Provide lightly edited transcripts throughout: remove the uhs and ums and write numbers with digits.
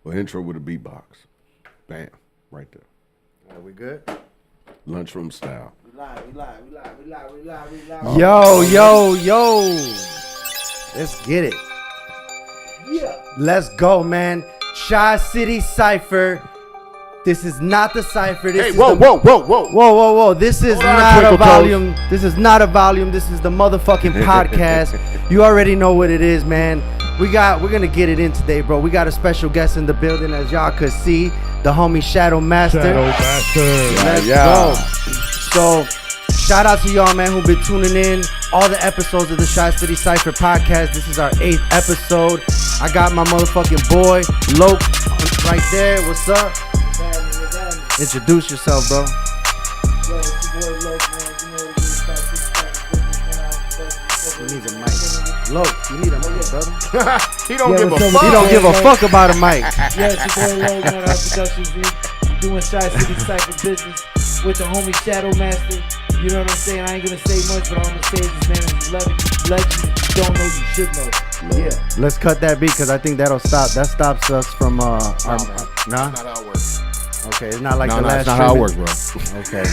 Or intro with a beatbox. Bam. Right there. We good? Lunchroom style. We live. Yo. Let's get it. Yeah. Let's go, man. Chicity Cypher. This is not the Cypher. This is whoa. Whoa. This is not a Twinkle volume. This is not a volume. This is the motherfucking podcast. You already know what it is, man. We're gonna get it in today, bro. We got a special guest in the building, as y'all could see. The homie Shadow Master. Let's go. So, shout out to y'all, man, who've been tuning in. All the episodes of the Chicity Cypher podcast. This is our 8th episode. I got my motherfucking boy, Loke, right there. What's up? Introduce yourself, bro. Yo, it's your boy Loke, man. You know what it is. He needs a mic. Loke, you need a mic, brother. He don't give a what's up? fuck. He don't give a fuck about a mic. Yeah, it's your boy Loke, man. Our productions, doing Chicity Cypher business with the homie Shadow Master. You know what I'm saying? I ain't gonna say much, but all I'm gonna say is this man is legend. You don't know, you should know. Yeah. Let's cut that beat, because I think that stops us from nah? That's not how it works. Okay, it's not like the last. That's not how it works, bro. Okay.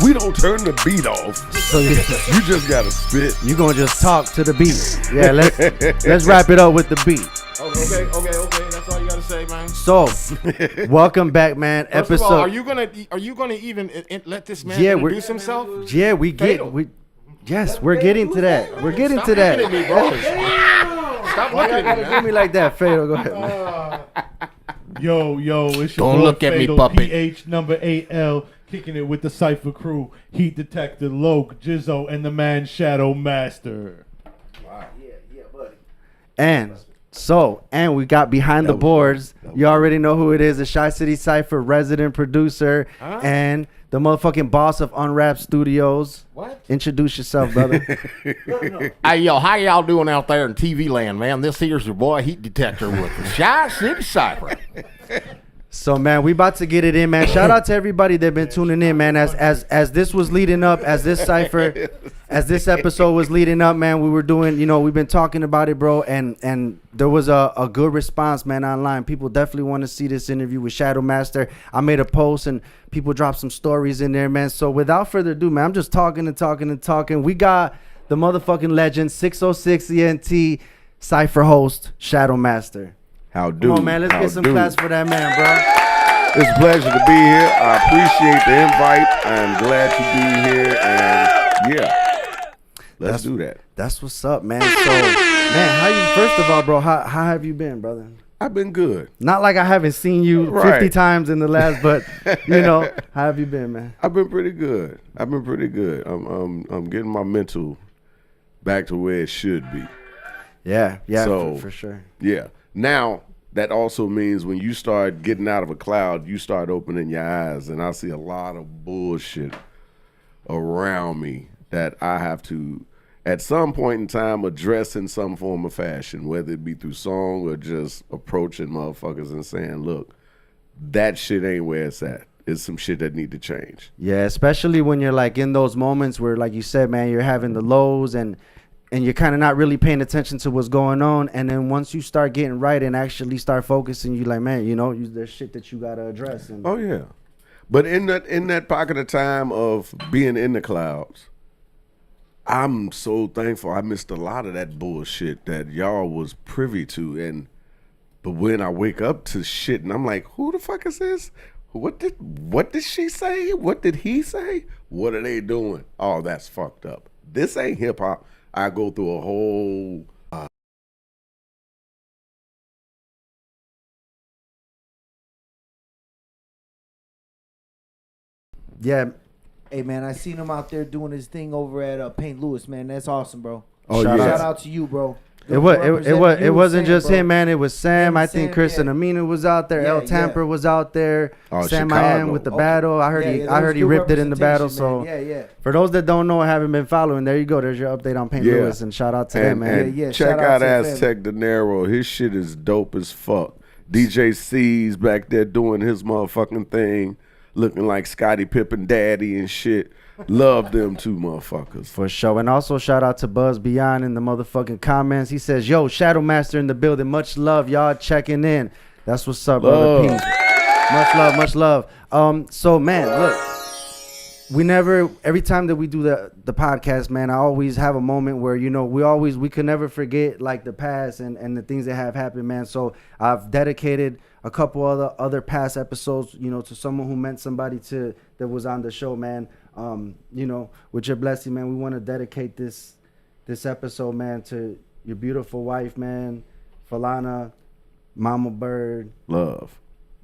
We don't turn the beat off. So You just gotta spit. you gonna just talk to the beat. Yeah, let's wrap it up with the beat. Okay. That's all you gotta say, man. So, welcome back, man. First of all, are you gonna even let this man introduce himself? Yeah, we're getting to that. We're getting to that. Looking at me, bro. Stop looking at me, Do man. me like that, Fatal. Go ahead, man. Yo, it's your Don't boy look at me, Fatal, puppet. EP.8 kicking it with the Cypher crew, Heat Detector, Loke, Jizzo, and the man Shadow Master. Yeah, buddy. And we got behind the boards. You already know who it is, the Chicity Cypher resident producer and the motherfucking boss of Unwrapped Studios. What? Introduce yourself, brother. Hey, yo, how y'all doing out there in TV land, man? This here's your boy Heat Detector with the Chicity Cypher. So, man, we about to get it in, man. Shout out to everybody that been tuning in, man. As this was leading up, as this episode was leading up, man, we were doing, we've been talking about it, bro, and there was a good response, man, online. People definitely want to see this interview with Shadow Master. I made a post, and people dropped some stories in there, man. So, without further ado, man, I'm just talking. We got the motherfucking legend, 606 ENT Cypher host, Shadow Master. How do? Come on, man. Let's get some claps for that man, bro. It's a pleasure to be here. I appreciate the invite. I'm glad to be here, and let's do that. That's what's up, man. So, man, first of all, bro, how have you been, brother? I've been good. Not like I haven't seen you 50 Right. times in the last, but how have you been, man? I've been pretty good. I'm getting my mental back to where it should be. Yeah, So, for sure. Yeah. Now, that also means when you start getting out of a cloud, you start opening your eyes, and I see a lot of bullshit around me that I have to, at some point in time, address in some form of fashion, whether it be through song or just approaching motherfuckers and saying, look, that shit ain't where it's at. It's some shit that need to change. Yeah, especially when you're like in those moments where, like you said, man, you're having the lows and you're kind of not really paying attention to what's going on. And then once you start getting right and actually start focusing, you like, man, there's shit that you got to address. And Oh, yeah. But in that pocket of time of being in the clouds, I'm so thankful I missed a lot of that bullshit that y'all was privy to. But when I wake up to shit and I'm like, who the fuck is this? What did she say? What did he say? What are they doing? Oh, that's fucked up. This ain't hip hop. I go through a whole yeah, Hey, man, I seen him out there doing his thing over at Paint Lewis, man. That's awesome, bro. Oh, Shout Shout out to you, bro. It wasn't just bro. him, man. It was Sam. Him, I think Sam, Chris yeah. and Amina was out there. Yeah, El Tamper was out there. Oh, Sam Chicago. Ian with the battle. I heard Yeah, he there I was heard he good ripped it in the battle. representation, So man. Yeah. for those that don't know or haven't been following, there you go. There's your update on Paint Yeah. Lewis, and shout out to them, man. And Yeah, check shout out out to the Aztec De Niro. His shit is dope as fuck. DJ C's back there doing his motherfucking thing. looking like Scottie Pippen daddy and shit. Love them two motherfuckers. For sure. And also shout out to Buzz Beyond in the motherfucking comments. He says, yo, Shadow Master in the building. Much love, y'all checking in. That's what's up, brother. Peace. Much love. So man, look, every time that we do the podcast, man, I always have a moment where, you know, we can never forget like the past and the things that have happened, man. So I've dedicated a couple other past episodes, you know, to someone who meant somebody that was on the show, man. You know, with your blessing, man, we want to dedicate this episode, man, to your beautiful wife, man, Falana, Mama Bird. Love.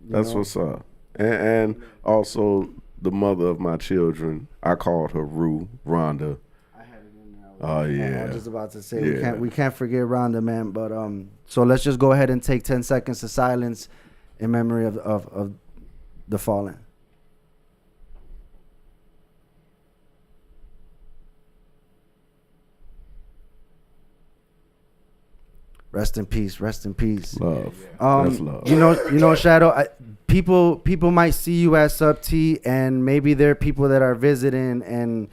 That's what's up. And also the mother of my children. I called her Rue, Rhonda. I had it in there. Oh yeah. I was just about to say we can't forget Rhonda, man. But so let's just go ahead and take 10 seconds of silence in memory of the fallen. Rest in peace. Rest in peace. Love. That's love. You know, Shadow. People might see you as Sub T, and maybe there are people that are visiting, and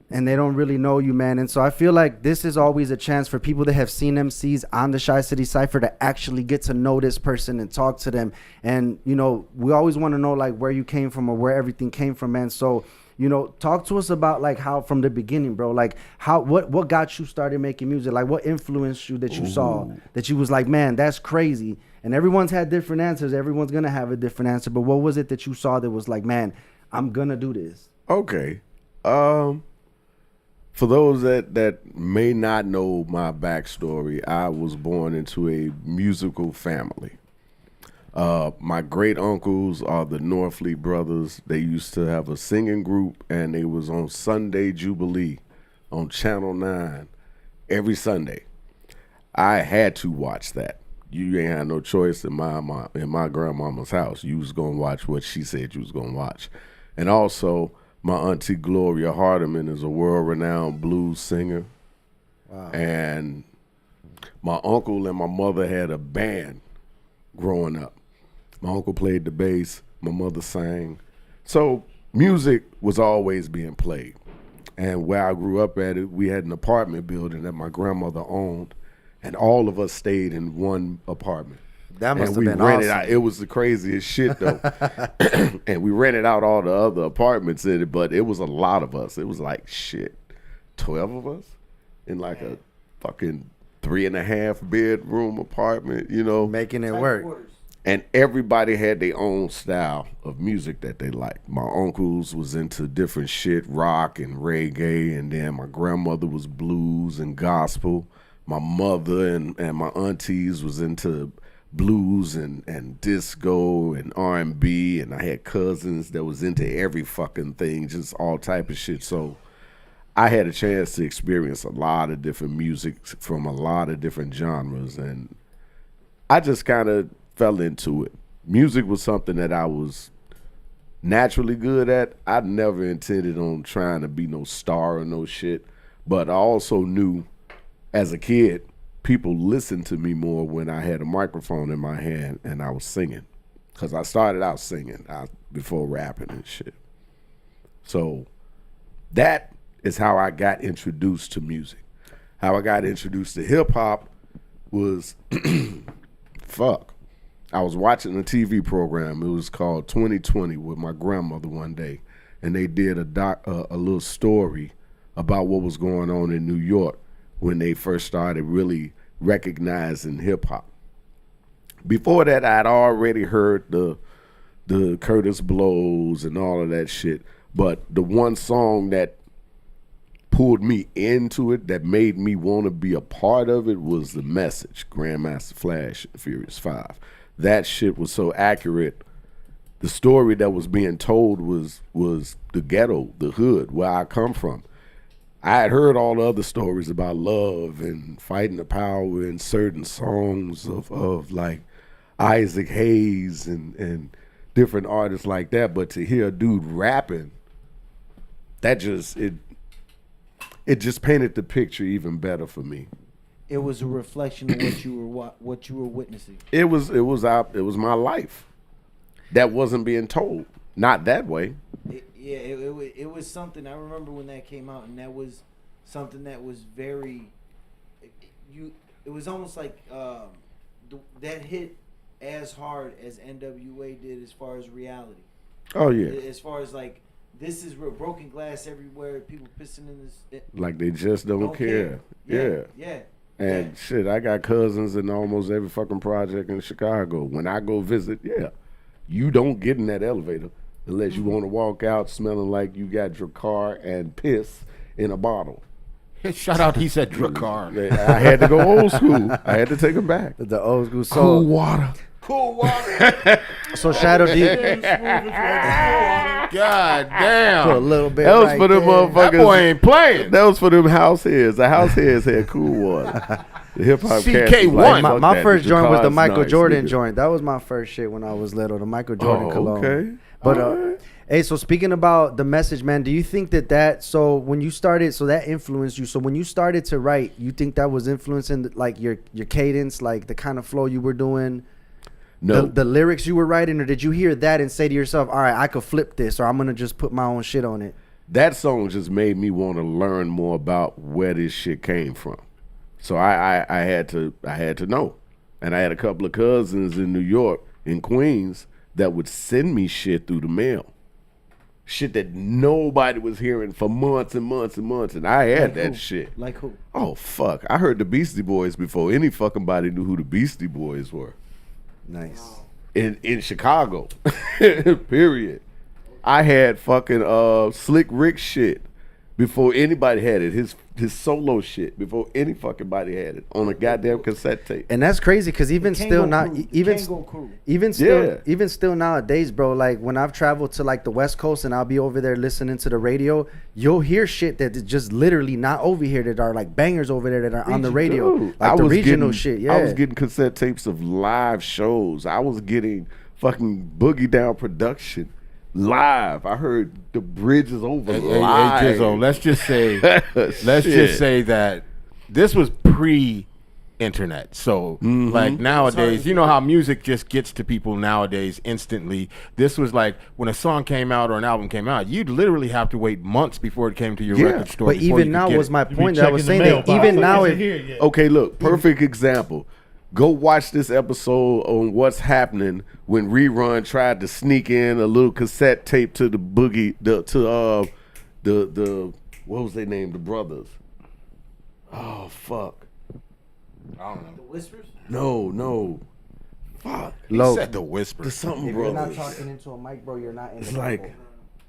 they don't really know you, man. And so I feel like this is always a chance for people that have seen MCs on the Chicity Cypher to actually get to know this person and talk to them. And you know, we always want to know like where you came from or where everything came from, man. So, you know, talk to us about like how from the beginning, bro, like what got you started making music? Like what influenced you that you saw that you was like, man, that's crazy. And everyone's had different answers. Everyone's going to have a different answer. But what was it that you saw that was like, man, I'm going to do this? Okay. For those that may not know my backstory, I was born into a musical family. My great uncles are the Norfleet brothers. They used to have a singing group, and they was on Sunday Jubilee on Channel 9 every Sunday. I had to watch that. You ain't had no choice in my grandmama's house. You was gonna watch what she said you was gonna watch. And also, my auntie Gloria Hardiman is a world-renowned blues singer. Wow. And my uncle and my mother had a band growing up. My uncle played the bass, my mother sang. So music was always being played. And where I grew up at, we had an apartment building that my grandmother owned, and all of us stayed in one apartment. That must have been rented awesome. Out. It was the craziest shit, though. And we rented out all the other apartments in it, but it was a lot of us. It was like, 12 of us in like a fucking 3.5 bedroom apartment, you know. Making it work. And everybody had their own style of music that they liked. My uncles was into different shit, rock and reggae, and then my grandmother was blues and gospel. My mother and my aunties was into blues and disco and R&B, and I had cousins that was into every fucking thing, just all type of shit. So I had a chance to experience a lot of different music from a lot of different genres, and I just kind of fell into it. Music was something that I was naturally good at. I never intended on trying to be no star or no shit, but I also knew as a kid, people listened to me more when I had a microphone in my hand and I was singing, because I started out singing before rapping and shit. So that is how I got introduced to music. How I got introduced to hip hop was I was watching a TV program. It was called 2020 with my grandmother one day, and they did a little story about what was going on in New York when they first started really recognizing hip hop. Before that, I'd already heard the Curtis Blows and all of that shit, but the one song that pulled me into it, that made me want to be a part of it, was The Message, Grandmaster Flash and Furious 5. That shit was so accurate. The story that was being told was the ghetto, the hood, where I come from. I had heard all the other stories about love and fighting the power in certain songs of like Isaac Hayes and different artists like that, but to hear a dude rapping, that just it just painted the picture even better for me. It was a reflection of what you were witnessing. It was my life that wasn't being told. Not that way. It was something. I remember when that came out, and that was something that was very. It was almost like that hit as hard as NWA did as far as reality. Oh yeah. As far as like, this is real, broken glass everywhere. People pissing in this. Like they just don't care. Yeah. And shit, I got cousins in almost every fucking project in Chicago. When I go visit, you don't get in that elevator unless you want to walk out smelling like you got your car and piss in a bottle. Shout out, he said Dracar. I had to go old school. I had to take him back. The old school. Cool water. Cool water. So Shadow D. God damn. Put a little bit. That was right for them there. motherfuckers. That boy ain't playing. That was for them house heads. The house heads had cool water. The hip hop CK1. My first joint was the Michael nice, Jordan nigga. joint. That was my first shit when I was little. The Michael Jordan cologne. Okay. But Alright. hey, so speaking about the message, man, do you think that so when you started, so that influenced you? So when you started to write, you think that was influencing like your cadence, like the kind of flow you were doing? No. The lyrics you were writing, or did you hear that and say to yourself, all right, I could flip this, or I'm gonna just put my own shit on it? That song just made me want to learn more about where this shit came from. So I had to know. And I had a couple of cousins in New York, in Queens, that would send me shit through the mail. Shit that nobody was hearing for months and months and months. And I had that shit. Like who? Oh, fuck. I heard the Beastie Boys before any fucking body knew who the Beastie Boys were. Nice. In Chicago. Period. I had fucking Slick Rick shit before anybody had it. His solo shit before any fucking body had it on a goddamn cassette tape. And that's crazy because even still not even still nowadays, bro, like when I've traveled to like the West Coast and I'll be over there listening to the radio, you'll hear shit that is just literally not over here, that are like bangers over there that are on the radio. Dude, like the regional shit. Yeah, I was getting cassette tapes of live shows. I was getting fucking Boogie Down production live. I heard the bridges over live. Hey, Jizzo, let's just say that this was pre-internet. So like nowadays, you know how music just gets to people nowadays instantly. This was like when a song came out or an album came out, you'd literally have to wait months before it came to your record store. but before you even could now get was it. my point that I was saying that mailbox. even now Is it it, here yet? Okay, look, perfect example. Go watch this episode on What's Happening when Rerun tried to sneak in a little cassette tape to the Boogie, the what was their name? The brothers. Oh fuck. I don't know. The Whispers? No. Fuck. He said the whisper. The something if you're not brothers. talking into a mic, bro, you're not in It's the like, bubble.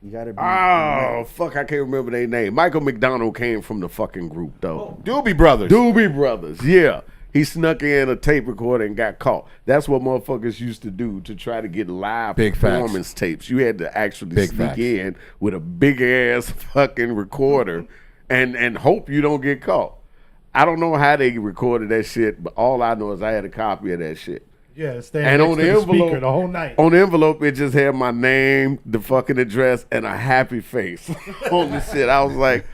You gotta be. oh fuck, I can't remember their name. Michael McDonald came from the fucking group though. Doobie Brothers. Doobie Brothers, yeah. He snuck in a tape recorder and got caught. That's what motherfuckers used to do to try to get live Big performance tapes. You had to actually Big sneak facts. in with a big ass fucking recorder and hope you don't get caught. I don't know how they recorded that shit, but all I know is I had a copy of that shit. Yeah, stand And next on to the the envelope, speaker the whole night. On the envelope, it just had my name, the fucking address, and a happy face on the shit. I was like,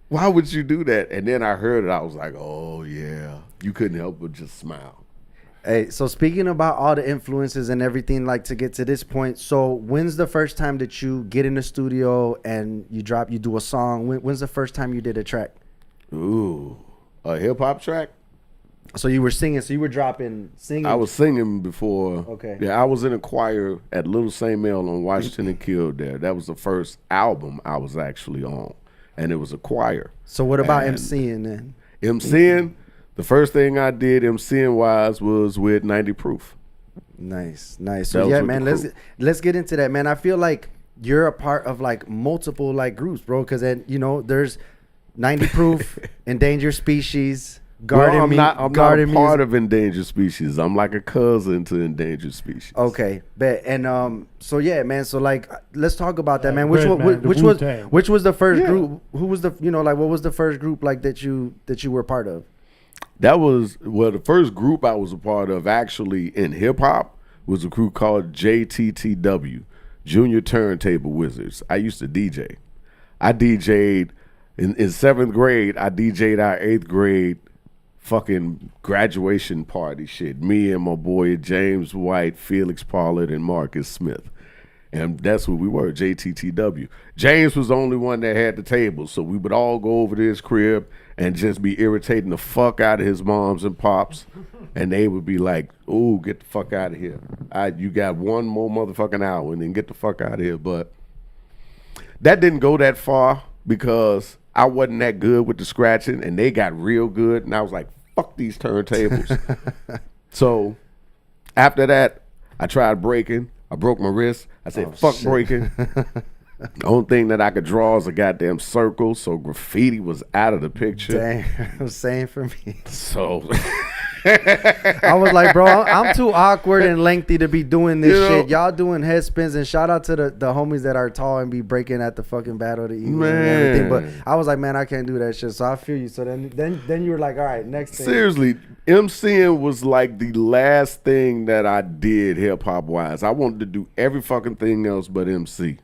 why would you do that? And then I heard it. I was like, oh yeah. You couldn't help but just smile. Hey, so speaking about all the influences and everything, like to get to this point, so when's the first time that you get in the studio and you do a song? When's the first time you did a track? Ooh, a hip hop track? So you were singing, so you were dropping singing. I was singing before. Okay. Yeah, I was in a choir at Little St. Mel on Washington and Kildare. That was the first album I was actually on. And it was a choir. So what about And MCing then? MCing, the first thing I did MCing wise was with 90 Proof. Nice. So That was yeah, with man, the let's get into that, man. I feel like you're a part of like multiple like groups, bro, because then there's 90 Proof, Endangered Species, Garden. I'm not a Garden part Music. of Endangered Species. I'm like a cousin to Endangered Species. Okay, bet. And so yeah, man. So like, let's talk about that, man. Red, man, the Wu-Tang. Which was the first Yeah. group? Who was the like what was the first group like that you were part of? That was, well, the first group I was a part of actually in hip hop was a crew called JTTW, Junior Turntable Wizards. I used to DJ. I DJ'd in 7th grade. I DJ'd our 8th grade fucking graduation party shit. Me and my boy James White, Felix Pollard, and Marcus Smith. And that's who we were, JTTW. James was the only one that had the table, so we would all go over to his crib and just be irritating the fuck out of his moms and pops, and they would be like, "Ooh, get the fuck out of here! You got one more motherfucking hour, and then get the fuck out of here." But that didn't go that far because I wasn't that good with the scratching, and they got real good, and I was like, "Fuck these turntables." So after that, I tried breaking. I broke my wrist. I said, fuck shit. breaking. The only thing that I could draw is a goddamn circle, so graffiti was out of the picture. Damn, same for me. So I was like, bro, I'm too awkward and lengthy to be doing this You know? shit. Y'all doing head spins, and shout out to the homies that are tall and be breaking at the fucking Battle of the Eagles and everything. But I was like, man, I can't do that shit. So I feel you. So then you were like, all right, next thing. seriously, MCing was like the last thing that I did hip hop wise. I wanted to do every fucking thing else but MC.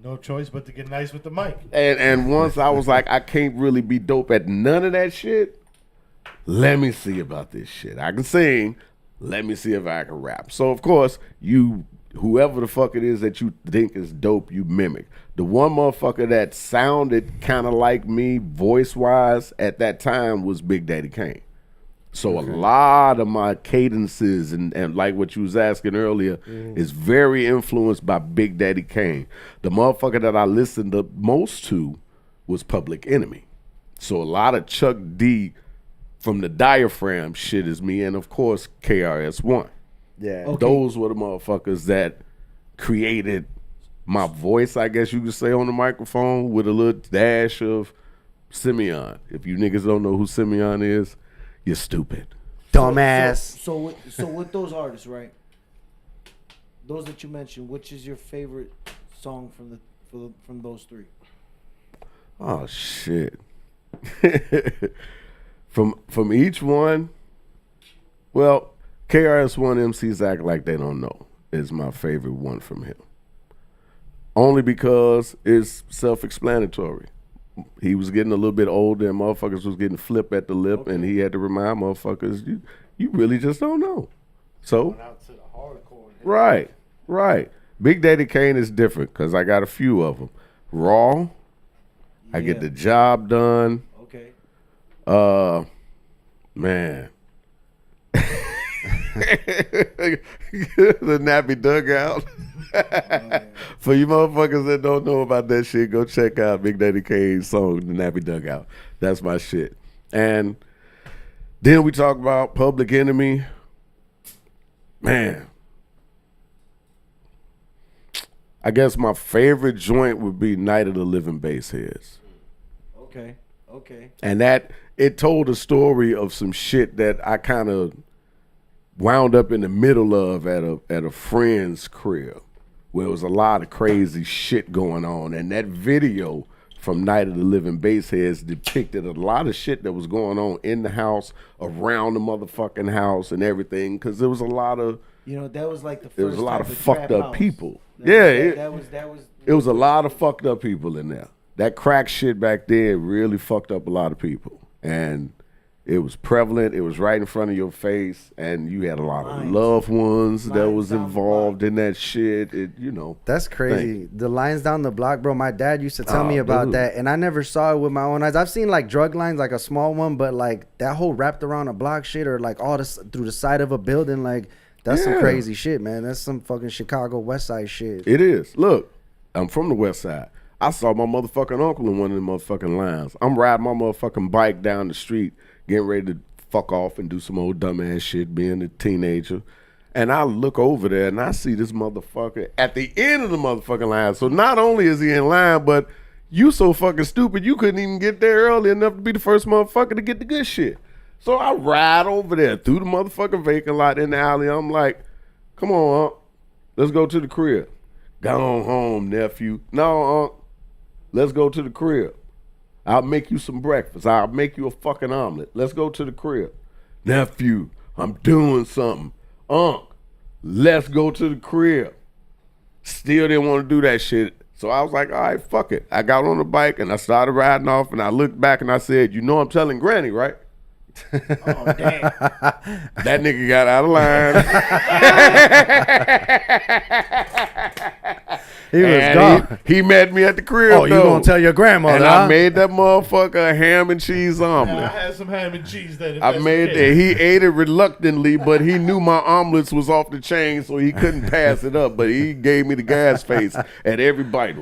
No choice but to get nice with the mic. And once I was like, I can't really be dope at none of that shit. Let me see about this shit. I can sing. Let me see if I can rap. So of course, whoever the fuck it is that you think is dope, you mimic. The one motherfucker that sounded kind of like me voice wise at that time was Big Daddy Kane. So a lot of my cadences and like what you was asking earlier is very influenced by Big Daddy Kane. The motherfucker that I listened the most to was Public Enemy. So a lot of Chuck D from the Diaphragm shit is me, and of course KRS-One. Yeah. Okay. Those were the motherfuckers that created my voice, I guess you could say, on the microphone with a little dash of Simeon. If you niggas don't know who Simeon is, you're stupid. Dumbass. So with those artists, right? Those that you mentioned, which is your favorite song from those three? Oh shit. From each one, well, KRS-One MCs Act Like They Don't Know is my favorite one from him. Only because it's self-explanatory. He was getting a little bit older and motherfuckers was getting flipped at the lip, and he had to remind motherfuckers, you really just don't know. So, right. Big Daddy Kane is different because I got a few of them. Raw, I get the job done. Okay. Man. The Nappy Dugout. For you motherfuckers that don't know about that shit, go check out Big Daddy Kane's song, The Nappy Dugout. That's my shit. And then we talk about Public Enemy. Man. I guess my favorite joint would be Night of the Living Bassheads. Okay. And that, it told a story of some shit that I kind of wound up in the middle of at a friend's crib, where there was a lot of crazy shit going on. And that video from Night of the Living Bassheads depicted a lot of shit that was going on in the house, around the motherfucking house and everything, because there was a lot of, that was like the first there was a lot type of fucked trap up house. people. That was It was a lot of fucked up people in there. That crack shit back then really fucked up a lot of people. And it was prevalent. It was right in front of your face. And you had a lot of loved ones that Lines was down the involved block. in that shit. That's crazy. The lines down the block, bro. My dad used to tell me Oh, about dude. that, and I never saw it with my own eyes. I've seen like drug lines, like a small one, but like that whole wrapped around a block shit, or like all this through the side of a building, like that's some Yeah. crazy shit, man. That's some fucking Chicago West Side shit. It is. Look, I'm from the West Side. I saw my motherfucking uncle in one of the motherfucking lines. I'm riding my motherfucking bike down the street, getting ready to fuck off and do some old dumbass shit, being a teenager. And I look over there and I see this motherfucker at the end of the motherfucking line. So not only is he in line, but you so fucking stupid you couldn't even get there early enough to be the first motherfucker to get the good shit. So I ride over there through the motherfucking vacant lot in the alley. I'm like, come on, Unc. Let's go to the crib. Go on home, nephew. No, Unc. Let's go to the crib. I'll make you some breakfast. I'll make you a fucking omelet. Let's go to the crib. Nephew, I'm doing something. Unc, let's go to the crib. Still didn't want to do that shit. So I was like, all right, fuck it. I got on the bike and I started riding off and I looked back and I said, you know I'm telling Granny, right? Oh damn! That nigga got out of line. He was And gone. He met me at the crib. Oh, you though. gonna tell your grandmother? And huh? I made that motherfucker a ham and cheese I omelet. had some ham and cheese then. if I that's made the that. case. He ate it reluctantly, but he knew my omelets was off the chain, so he couldn't pass it up. But he gave me the gas face at every bite.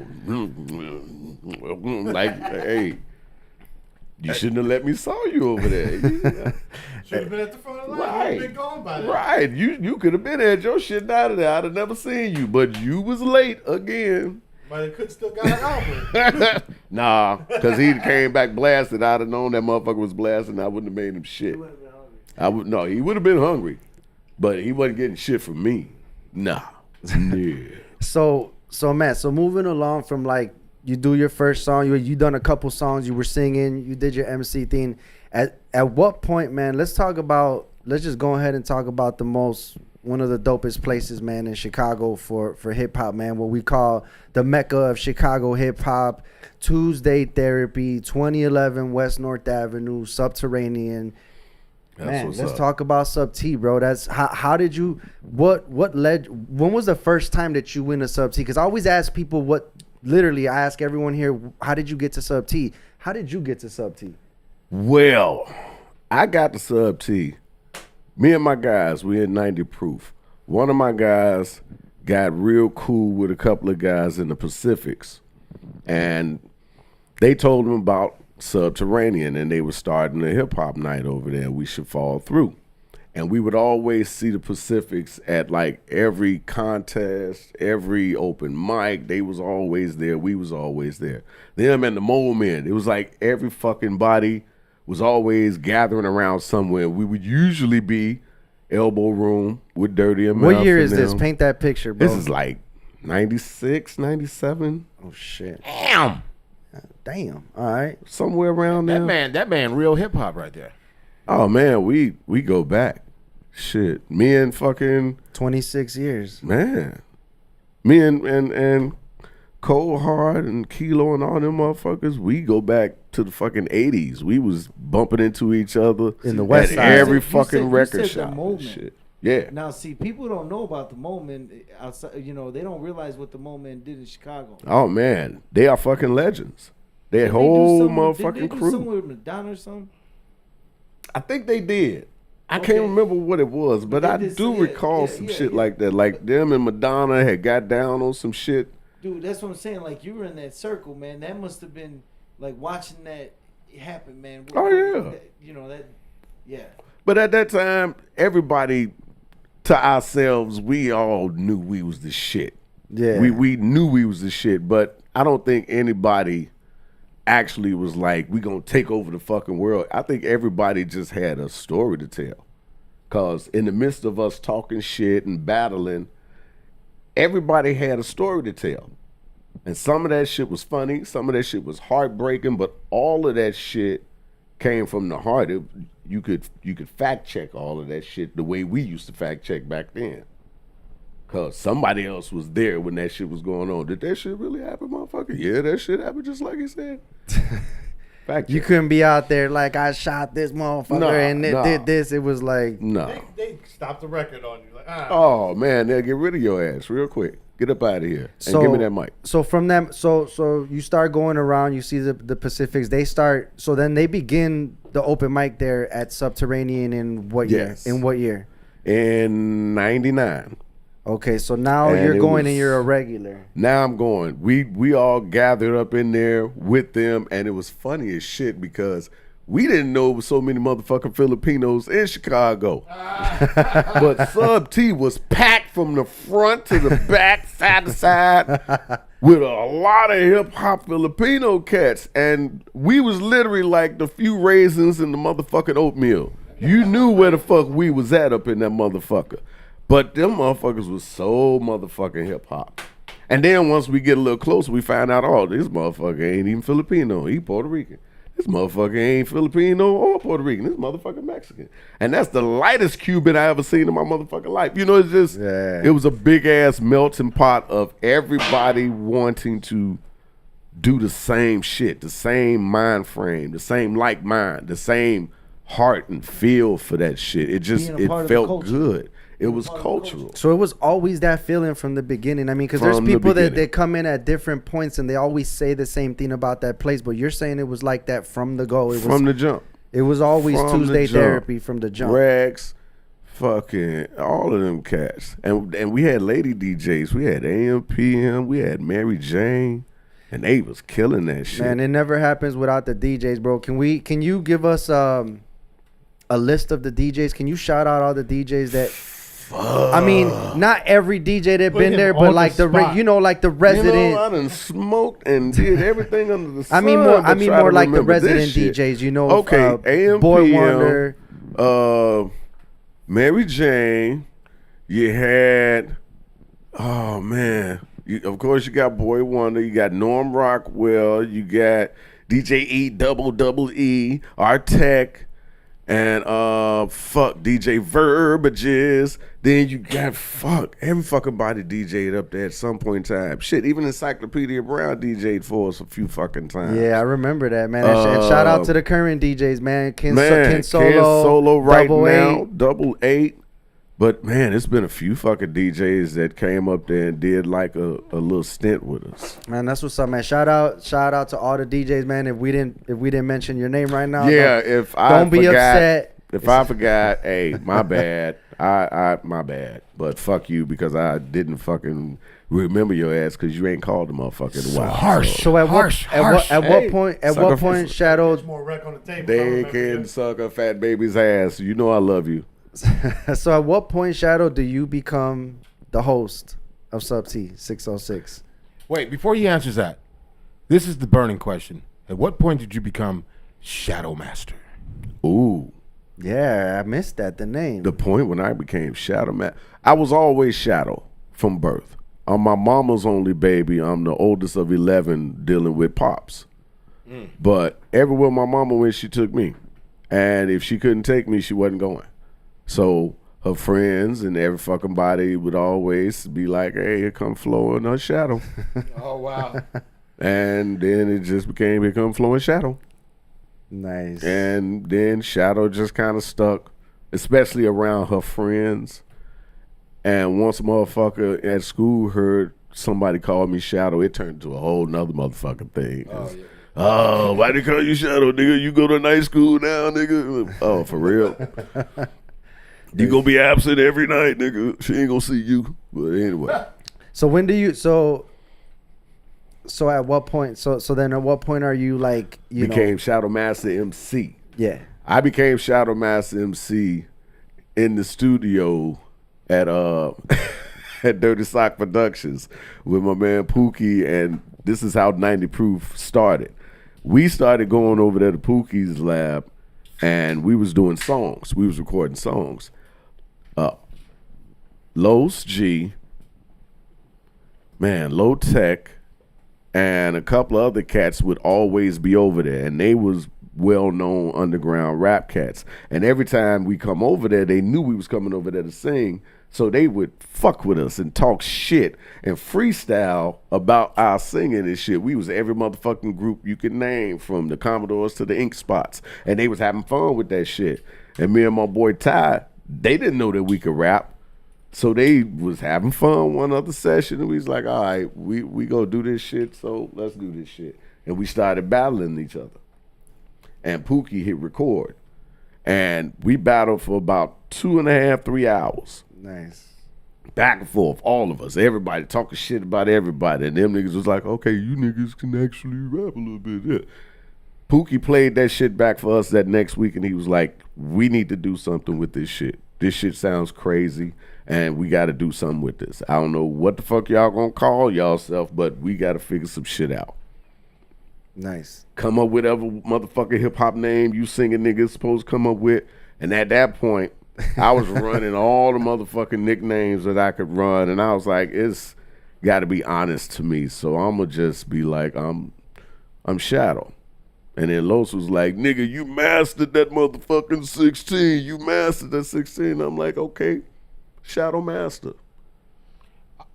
Like, hey, you shouldn't have let me saw you over there. Should have been at the front of the line. Right. Right. Been gone by then. Right. You could have been had your shit out of there. I'd have never seen you, but you was late again. But it could still got an omelet. Nah, because he came back blasted. I'd have known that motherfucker was blasted, and I wouldn't have made him shit. No, he would have been hungry, but he wasn't getting shit from me. Nah. Yeah. So Matt, so moving along from like you do your first song, you done a couple songs, you were singing, you did your MC thing. At what point, man? Let's just go ahead and talk about one of the dopest places, man, in Chicago for hip hop, man. What we call the Mecca of Chicago hip hop. Tuesday Therapy, 2011 West North Avenue, Subterranean. Man, let's talk about Sub T, bro. That's how did you when was the first time that you went to Sub T? Because I always ask people I ask everyone here, how did you get to Sub T? How did you get to Sub T? Well, I got to Sub T. Me and my guys, we had 90 proof. One of my guys got real cool with a couple of guys in the Pacifics. And they told him about Subterranean, and they were starting a hip-hop night over there. We should fall through. And we would always see the Pacifics at like every contest, every open mic. They was always there. We was always there. Them and the Mole Men. It was like every fucking body was always gathering around somewhere. We would usually be Elbow Room with Dirty and What year is this? Paint that picture, bro. This is like 96, 97. Oh shit. Damn. Damn. All right. Somewhere around there. That man, real hip hop right there. Oh man, we go back. Shit. Me and fucking 26 years. man. Me and Cold Hard and Kilo and all them motherfuckers, we go back to the fucking 80s. We was bumping into each other In the West at Side. every You fucking said record the shop. and moment. shit. Yeah. Now, see, people don't know about the moment outside. You know, they don't realize what the moment did in Chicago. Oh man, they are fucking legends. Their Did they do whole something- motherfucking did they do crew. something with Madonna or something? I think they did. I Okay. can't remember what it was, but They I did do some- recall yeah, some yeah, shit yeah. like that. Like them and Madonna had got down on some shit. Dude, that's what I'm saying. Like, you were in that circle, man. That must have been, like, watching that happen, man. Oh, yeah. You know, that, yeah. But at that time, everybody, to ourselves, we all knew we was the shit. Yeah. We knew we was the shit, but I don't think anybody actually was like, we gonna take over the fucking world. I think everybody just had a story to tell. Cause in the midst of us talking shit and battling, everybody had a story to tell. And some of that shit was funny, some of that shit was heartbreaking, but all of that shit came from the heart. You could fact check all of that shit the way we used to fact check back then. Cause somebody else was there when that shit was going on. Did that shit really happen, motherfucker? Yeah, that shit happened just like he said. Fact You check. couldn't be out there like I shot this motherfucker Nah, and it nah. did this. It was like No. They stopped the record on you. Like, Oh man, they'll get rid of your ass real quick. Get up out of here and give me that mic. So from them, so you start going around. You see the Pacifics. They start. So then they begin the open mic there at Subterranean in what year? Yes. In what year? In 99. Okay, so now And you're it going was- and you're a regular. Now I'm going. We all gathered up in there with them, and it was funny as shit because we didn't know there was so many motherfucking Filipinos in Chicago. But Sub T was packed from the front to the back, side to side, with a lot of hip hop Filipino cats, and we was literally like the few raisins in the motherfucking oatmeal. You knew where the fuck we was at up in that motherfucker. But them motherfuckers was so motherfucking hip hop. And then once we get a little closer, we find out, oh, this motherfucker ain't even Filipino. He Puerto Rican. This motherfucker ain't Filipino or Puerto Rican. This motherfucker Mexican. And that's the lightest Cuban I ever seen in my motherfucking life. You know, it's just, Yeah. It was a big ass melting pot of everybody wanting to do the same shit, the same mind frame, the same like mind, the same heart and feel for that shit. It just, Being a it part of the felt culture. good. It was cultural. So it was always that feeling from the beginning. I mean, because there's From the people that beginning. come in at different points and they always say the same thing about that place. But you're saying it was like that from the go. It From was, the jump. it was always from the Tuesday jump. therapy from the jump. Rex, fucking all of them cats. And we had lady DJs. We had AM, PM. We had Mary Jane. And they was killing that shit. Man, it never happens without the DJs, bro. Can you give us a list of the DJs? Can you shout out all the DJs that? I mean, not every DJ that Put been him there, on but the like the spot. like the resident. You know, I done smoked and did everything under the sun. I mean but try more to like the remember this resident shit. DJs. You know, Okay, AM, Boy PM, Wonder. Mary Jane. You had, oh man, of course you got Boy Wonder. You got Norm Rockwell. You got DJ E, Artec, and DJ Verbages. Then you got every fucking body DJ'd up there at some point in time. Shit, even Encyclopedia Brown DJ'd for us a few fucking times. Yeah, I remember that, man. And shout out to the current DJs, man. Ken Solo, Ken Solo right Double now, Eight. 888. But man, it's been a few fucking DJs that came up there and did like a little stint with us. Man, that's what's up, man. Shout out to all the DJs, man. If we didn't mention your name right now, Yeah, don't be upset. If I forgot, hey, my bad. I my bad. But fuck you because I didn't fucking remember your ass because you ain't called the motherfucker in a while. harsh. So at what Hey, point, sucker- Shadow? More wreck on the table. I They remember can this. suck a fat baby's ass. You know I love you. So at what point, Shadow, do you become the host of Sub T 606? Wait, before he answers that, this is the burning question. At what point did you become Shadow Master? Ooh. Yeah, I missed that. The name. The point when I became Shadow Man, I was always Shadow from birth. I'm my mama's only baby. I'm the oldest of 11 dealing with pops. But everywhere my mama went, she took me. And if she couldn't take me, she wasn't going. So her friends and every fucking body would always be like, hey, here come Flo and her Shadow. Oh, wow. And then it just became here come Flo and Shadow. Nice. And then Shadow just kind of stuck, especially around her friends. And once a motherfucker at school heard somebody call me Shadow, it turned into a whole nother motherfucking thing. Oh, why they call you Shadow, nigga? You go to night school now, nigga? Oh, for real? You gonna be absent every night, nigga. She ain't gonna see you. But anyway. So when do you so at what point then at what point are you like you Became know Shadow Master MC. yeah I became Shadow Master MC in the studio at at Dirty Sock Productions with my man Pookie, and this is how 90 Proof started. We started going over there to Pookie's lab, and we was doing songs. We was recording songs. Los G, man, Low Tech, and a couple of other cats would always be over there, and they was well-known underground rap cats. And every time we come over there, they knew we was coming over there to sing, so they would fuck with us and talk shit and freestyle about our singing and shit. We was every motherfucking group you could name, from the Commodores to the Ink Spots, and they was having fun with that shit. And me and my boy Ty, they didn't know that we could rap. So they was having fun one other session, and we was like, all right, we go do this shit, so let's do this shit. And we started battling each other. And Pookie hit record. And we battled for about 2.5, 3 hours. nice Back and forth, all of us, everybody talking shit about everybody. And them niggas was like, okay, you niggas can actually rap a little bit. Yeah. Pookie played that shit back for us that next week, and he was like, we need to do something with this shit. This shit sounds crazy, and we got to do something with this. I don't know what the fuck y'all gonna call y'all self, but we got to figure some shit out. nice Come up with whatever motherfucking hip-hop name you singing niggas supposed to come up with. And at that point, I was running all the motherfucking nicknames that I could run, and I was like, it's got to be honest to me, so I'm going to just be like, I'm Shadow. And then Los was like, nigga, you mastered that motherfucking 16. You mastered that 16. I'm like, okay, Shadow Master.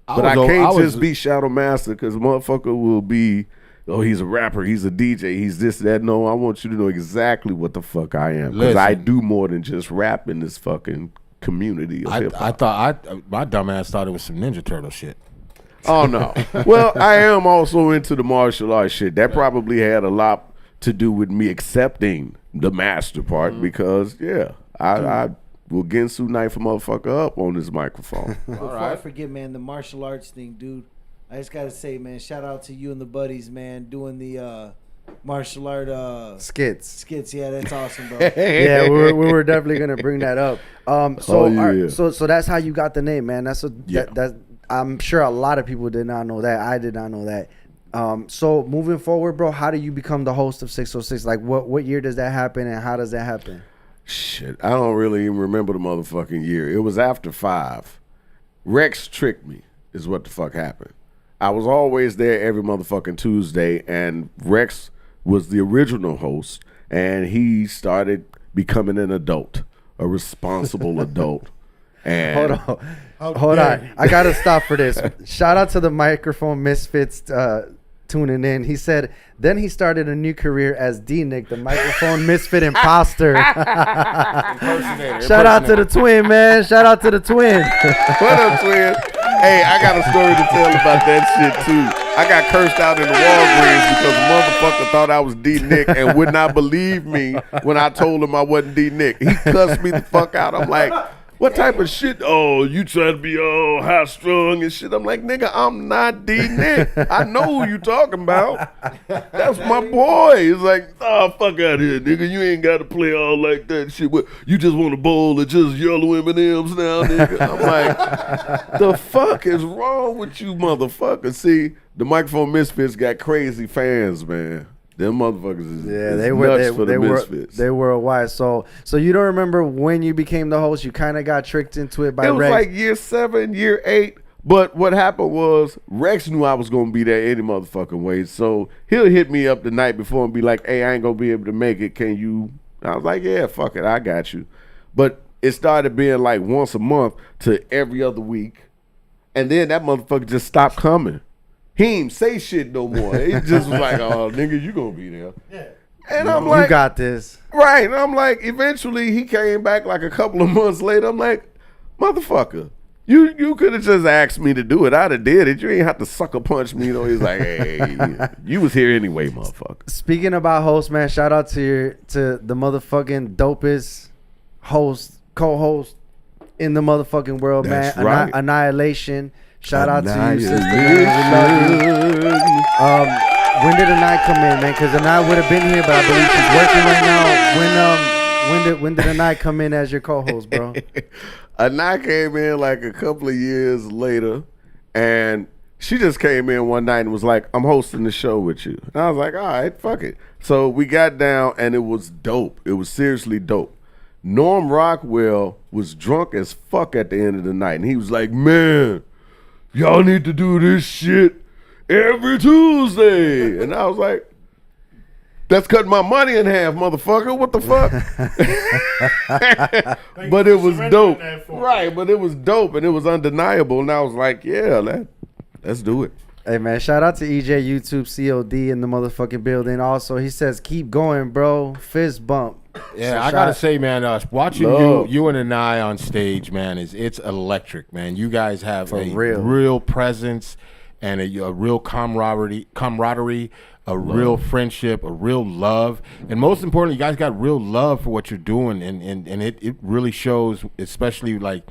But I can't just be Shadow Master, because motherfucker will be, oh, he's a rapper, he's a DJ, he's this, that. No, I want you to know exactly what the fuck I am. Because I Listen. do more than just rap in this fucking community of hip hop. I thought my dumb ass thought it was some Ninja Turtle shit. Oh no. Well, I am also into the martial arts shit. That probably had a lot to do with me accepting the master part because I will Gensu knife a motherfucker up on this microphone. Before I forget, man, the martial arts thing, dude. I just gotta say, man, shout out to you and the buddies, man, doing the martial art Skits. Yeah, that's awesome, bro. Yeah, we were definitely gonna bring that up. So that's how you got the name, man. That's I'm sure a lot of people did not know that. I did not know that. So moving forward, bro, how do you become the host of 606? Like, what year does that happen, and how does that happen? Shit, I don't really even remember the motherfucking year. It was after 5. Rex tricked me, is what the fuck happened. I was always there every motherfucking Tuesday, and Rex was the original host, and he started becoming an adult, a responsible adult. And Hold on. I gotta stop for this. Shout out to the Microphone Misfits tuning in. He said, then he started a new career as D-Nick, the Microphone Misfit Imposter. Shout out to the twin, man. Shout out to the twin. What up, twin? Hey, I got a story to tell about that shit, too. I got cursed out in the Walgreens because a motherfucker thought I was D-Nick and would not believe me when I told him I wasn't D-Nick. He cussed me the fuck out. I'm like, what type of shit? Oh, you try to be all high strung and shit. I'm like, nigga, I'm not D-Nick. I know who you talking about. That's my boy. He's like, oh, fuck out here, nigga. You ain't got to play all like that shit. What, you just want a bowl of just yellow M&Ms now, nigga? I'm like, the fuck is wrong with you, motherfucker? See, the Microphone Misfits got crazy fans, man. Them motherfuckers is nuts for the Misfits. They were worldwide. So you don't remember when you became the host? You kind of got tricked into it by Rex. It was like year 7, year 8. But what happened was Rex knew I was going to be there any motherfucking way. So he'll hit me up the night before and be like, hey, I ain't going to be able to make it. Can you? I was like, yeah, fuck it. I got you. But it started being like once a month to every other week. And then that motherfucker just stopped coming. He ain't say shit no more. He just was like, oh, nigga, you gonna be there. Yeah. And I'm like, you got this. Right. And I'm like, eventually he came back like a couple of months later. I'm like, motherfucker, you could have just asked me to do it. I'd have did it. You ain't have to sucker punch me. You know, he's like, hey, you was here anyway, motherfucker. Speaking about hosts, man, shout out to the motherfucking dopest host, co-host in the motherfucking world, That's man. right. Annihilation. Shout out to you, sister. Man. We love you. When did Anai come in, man? Because Anai would have been here, but I believe she's working right now. When did Anai come in as your co-host, bro? Anai came in like a couple of years later, and she just came in one night and was like, I'm hosting the show with you. And I was like, all right, fuck it. So we got down, and it was dope. It was seriously dope. Norm Rockwell was drunk as fuck at the end of the night, and he was like, man, y'all need to do this shit every Tuesday. And I was like, that's cutting my money in half, motherfucker. What the fuck? But it was dope. Right, but it was dope and it was undeniable. And I was like, yeah, let's do it. Hey, man, shout out to EJ YouTube COD in the motherfucking building. Also, he says, keep going, bro. Fist bump. Yeah, So I gotta say, man, watching Love. you and Anai on stage, man, it's electric, man. You guys have For a real. real presence and a real camaraderie, a real friendship, a real love, and most importantly, you guys got real love for what you're doing, and it really shows, especially like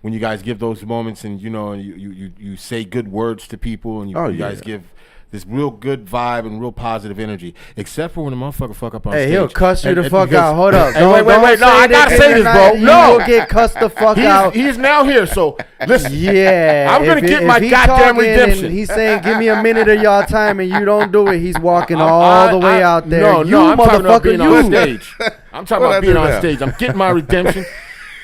when you guys give those moments, and you know, you say good words to people, and you guys give this real good vibe and real positive energy, except for when a motherfucker fuck up on stage. Hey, he'll cuss you the fuck because- out. Hold up. Hey, wait. No, I gotta say this, bro. You No. will get cussed the fuck out. He's now here, so listen. Yeah. I'm gonna get if my he goddamn talking and redemption. He's saying, give me a minute of y'all time, and you don't do it. He's walking all the way out there. No, you I'm talking about motherfucker, being you. on stage. I'm talking What'd I about being do on now? stage. I'm getting my redemption.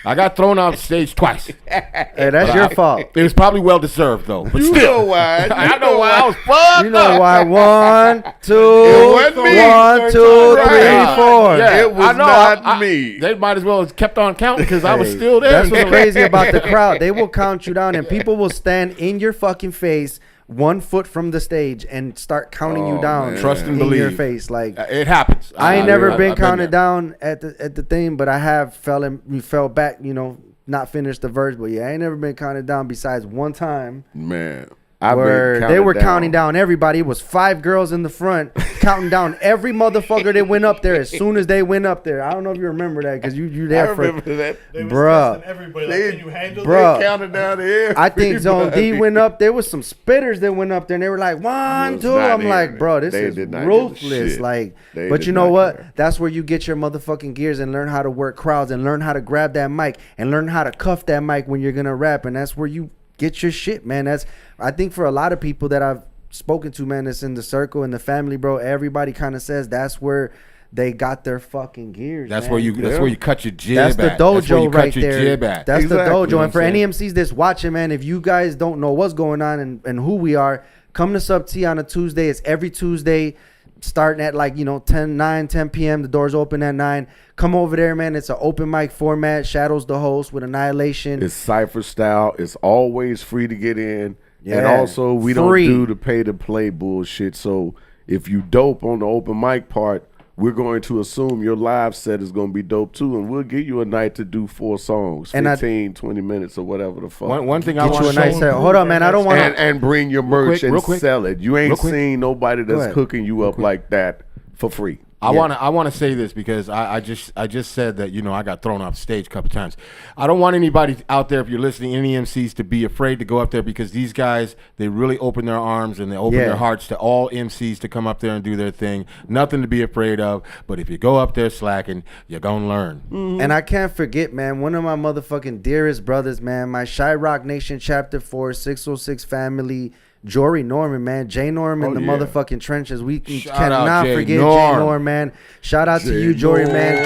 I got thrown off stage twice. Hey, that's your fault. It was probably well deserved though. But You still, know why. I know why I was fucked You know up. why? 1, 2, It wasn't me. 1, 2, Right. 3, 4. Yeah, It was I know. not me. They might as well have kept on counting because I was Hey, still there. That's what's crazy about the crowd. They will count you down, and people will stand in your fucking face 1 foot from the stage and start counting you down. man. Trust and in believe. your face. Like, It happens. I ain't never been I've counted there. down at the thing, but I have fell back, you know, not finish the verse, but yeah, I ain't never been counted down besides one time. Man. Where they were counting down everybody. It was 5 girls in the front counting down every motherfucker that went up there as soon as they went up there. I don't know if you remember that because you there for that. They was bruh. testing everybody. Like, can you handle Bruh. They counted down here. I think Zone D went up. There was some spitters that went up there and they were like 1, was 2. not I'm like, hearing bro, it. this They is did not give a ruthless. shit. Like, They but did you know not what? care. That's where you get your motherfucking gears and learn how to work crowds and learn how to grab that mic and learn how to cuff that mic when you're gonna rap. And that's where you get your shit, man. That's I think for a lot of people that I've spoken to, man, that's in the circle and the family, bro. Everybody kind of says that's where they got their fucking gears. That's man. where you. That's where you cut your jib. That's the at. That's where you dojo cut right your there. jib at. That's Exactly, the you know dojo. what And for I'm any saying? MCs that's watching, man, if you guys don't know what's going on and who we are, come to Sub T on a Tuesday. It's every Tuesday, starting at 10 p.m. The doors open at 9. Come over there, man. It's an open mic format. Shadow's the host with Annihilation. It's Cypher style. It's always free to get in. And Yeah. also, we Free. don't do the pay-to-play bullshit. So if you dope on the open mic part, we're going to assume your live set is going to be dope too. And we'll give you a night to do 4 songs, And 15, 20 minutes or whatever the fuck. One thing I Get you want a to nice set. Hold on, man. I don't want to. and bring your merch real and quick. sell it. You Real ain't quick. seen nobody Go that's ahead. hooking you up like that for free. I want to say this because I just said that, you know, I got thrown off stage a couple times. I don't want anybody out there, if you're listening, any MCs, to be afraid to go up there because these guys, they really open their arms and they open Yeah. their hearts to all MCs to come up there and do their thing. Nothing to be afraid of. But if you go up there slacking, you're gonna learn. And I can't forget, man, one of my motherfucking dearest brothers, man, my Shy Rock Nation Chapter 4, 606 family, Jory Norman, man. J Norm in the yeah. motherfucking trenches. We Shout cannot out J forget Norm. J Norm, man. Shout out to J you, Jory, man.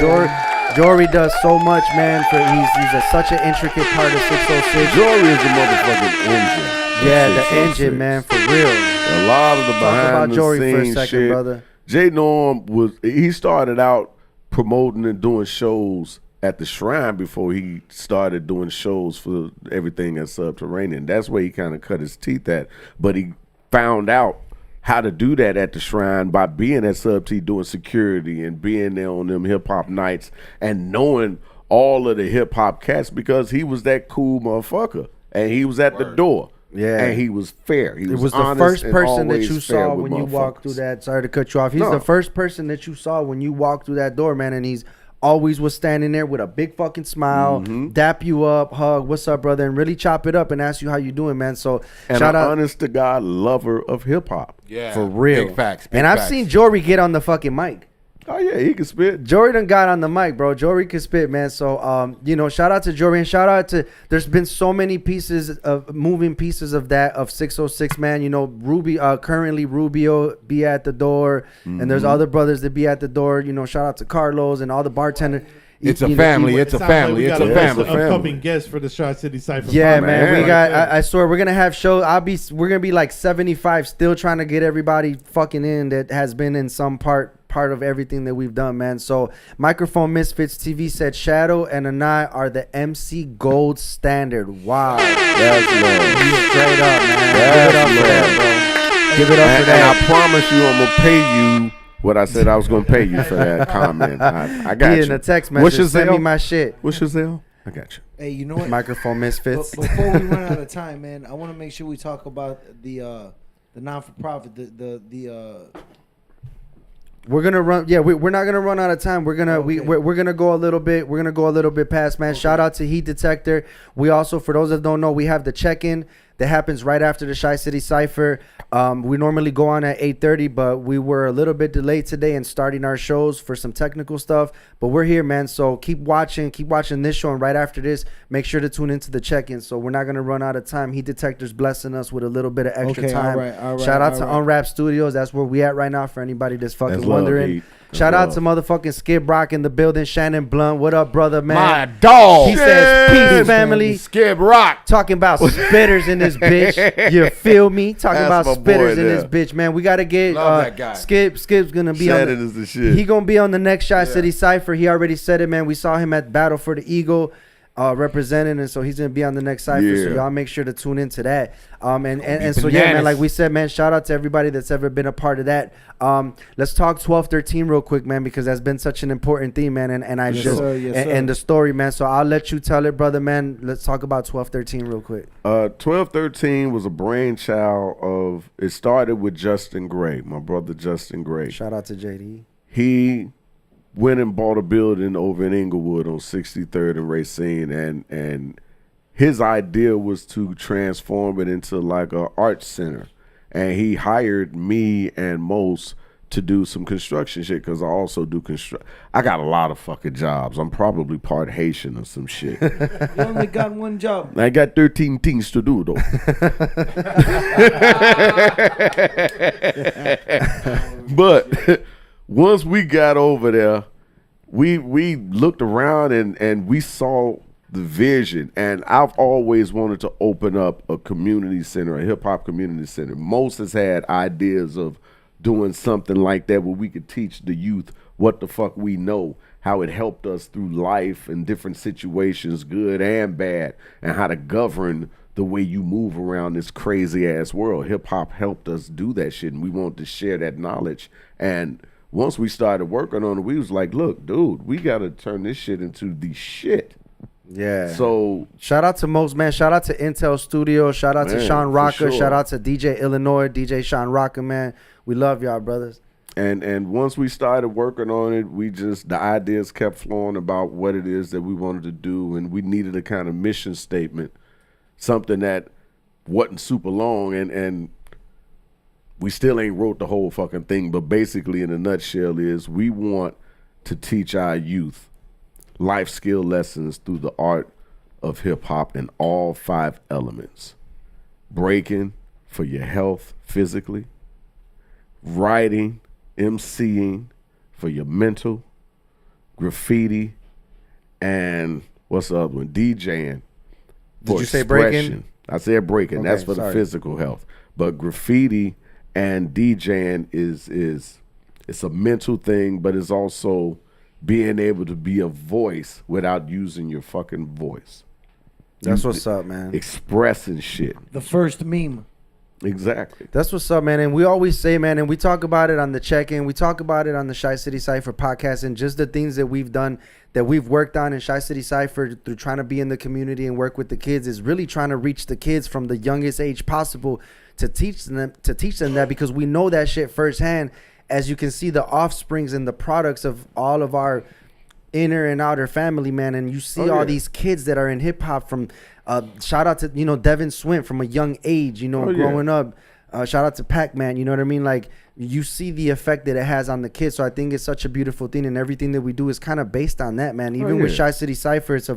Jory does so much, man. He's such an intricate part of 606. Jory is the motherfucking engine. Yeah, of the 606. engine, man, for real. A lot of the Talk about behind the Jory for a scenes second, shit. brother. J Norm he started out promoting and doing shows at the Shrine before he started doing shows for everything at Subterranean. That's where he kind of cut his teeth at. But he found out how to do that at the Shrine by being at Sub T doing security and being there on them hip hop nights and knowing all of the hip hop cats because he was that cool motherfucker and he was at the door. Yeah. And he was fair. He It was the honest first and person that always you fair saw with when you walked through motherfuckers. that. Sorry to cut you off. He's No. the first person that you saw when you walked through that door, man. And he's always was standing there with a big fucking smile, dap you up, hug, what's up, brother, and really chop it up and ask you how you doing, man. So And shout an out honest to God lover of hip hop. Yeah, for real. Big facts. And I've seen Jory get on the fucking mic. Oh yeah, he can spit. Jory done got on the mic, bro. Jory can spit, man. So, you know, shout out to Jory and shout out to. There's been so many pieces of moving pieces of that of 606, man. You know, currently Rubio be at the door, and there's other brothers that be at the door. You know, shout out to Carlos and all the bartenders. It's a You know, family. It It's a sounds like family. we It's got a a family. upcoming guest for the Chicity Cypher. Yeah, podcast. man. We right got. there. I swear, we're gonna have shows. We're gonna be like 75, still trying to get everybody fucking in that has been in some part of everything that we've done, man. So, Microphone Misfits TV said Shadow and Anai are the MC gold standard. Wow, That's love. straight up, man. That's Give it up for love. that, bro. Give it up for And that. I promise you, I'm gonna pay you what I said I was gonna pay you for that comment. I got He you. in a text What's message. Send me Shazelle? my shit. What's Shazelle? I got you. Hey, you know what? Microphone Misfits. Before we run out of time, man, I want to make sure we talk about the non-for-profit, We're gonna run. Yeah, we're not gonna run out of time. We're gonna Okay. we're gonna go a little bit. We're gonna go a little bit past, man. Shout out to Heat Detector. We also, for those that don't know, we have the check-in that happens right after the Chicity Cypher. We normally go on at 8:30, but we were a little bit delayed today in starting our shows for some technical stuff. But we're here, man. So keep watching this show, and right after this, make sure to tune into the check-in. So we're not gonna run out of time. Heat Detector's blessing us with a little bit of extra Okay, time. all right, Shout out to all right. Unwrap Studios. That's where we at right now. For anybody that's fucking That's love, wondering. Heat. That's Shout out love. to motherfucking Skip Rock in the building. Shannon Blunt. What up, brother, man? My dog. He says, peace, family. Skip Rock. Talking about spitters in this bitch. You feel me? Talking That's about my spitters boy in this there. bitch, man. We got to get Love that guy. Skip's gonna be Shannon on is the shit. he gonna be on the next Shot City Cypher. He already said it, man. We saw him at Battle for the Eagle. representing, and so he's gonna be on the next Cypher. So Yeah. y'all make sure to tune into that. And so yeah, man, like we said, man, shout out to everybody that's ever been a part of that. Let's talk 12-13 real quick, man, because that's been such an important theme, man. And I Yes, just sir. Yes, and sir. the story, man. So I'll let you tell it, brother, man. Let's talk about 12-13 real quick. 12-13 was a brainchild of. It started with Justin Gray, my brother Justin Gray. Shout out to JD. He went and bought a building over in Inglewood on 63rd and Racine, and his idea was to transform it into like a art center. And he hired me and Mos to do some construction shit, because I also do construct. I got a lot of fucking jobs. I'm probably part Haitian or some shit. You only got one job. I got 13 things to do though. But once we got over there, we looked around and we saw the vision. And I've always wanted to open up a community center, a hip hop community center. Most has had ideas of doing something like that where we could teach the youth what the fuck we know, how it helped us through life and different situations, good and bad, and how to govern the way you move around this crazy ass world. Hip hop helped us do that shit, and we wanted to share that knowledge. And once we started working on it, we was like, look, dude, we got to turn this shit into the shit. Yeah. So shout out to Mos, man. Shout out to Intel Studio. Shout out to Man, Sean for Rocker. sure. Shout out to DJ Illinois, DJ Sean Rocker, man. We love y'all, brothers. And once we started working on it, the ideas kept flowing about what it is that we wanted to do, and we needed a kind of mission statement, something that wasn't super long, and we still ain't wrote the whole fucking thing, but basically in a nutshell is we want to teach our youth life skill lessons through the art of hip hop in all 5 elements. Breaking for your health physically, writing, MCing for your mental, graffiti, and what's the other one? DJing. Did for you say breaking? expression. I said breaking. Okay, That's for sorry. the physical health. But graffiti and DJing is it's a mental thing, but it's also being able to be a voice without using your fucking voice. That's what's up, man. Expressing shit. The first meme. Exactly. That's what's up, man. And we always say, man, and we talk about it on the check-in. We talk about it on the Chicity Cypher podcast, and just the things that we've done, that we've worked on in Chicity Cypher through trying to be in the community and work with the kids, is really trying to reach the kids from the youngest age possible to teach them that, because we know that shit firsthand. As you can see, the offsprings and the products of all of our inner and outer family, man. And you see all these kids that are in hip hop from shout out to, Devin Swint from a young age, growing up. Shout out to Pac-Man, you know what I mean? Like, you see the effect that it has on the kids. So I think it's such a beautiful thing, and everything that we do is kind of based on that, man. Even with Chicity Cypher, it's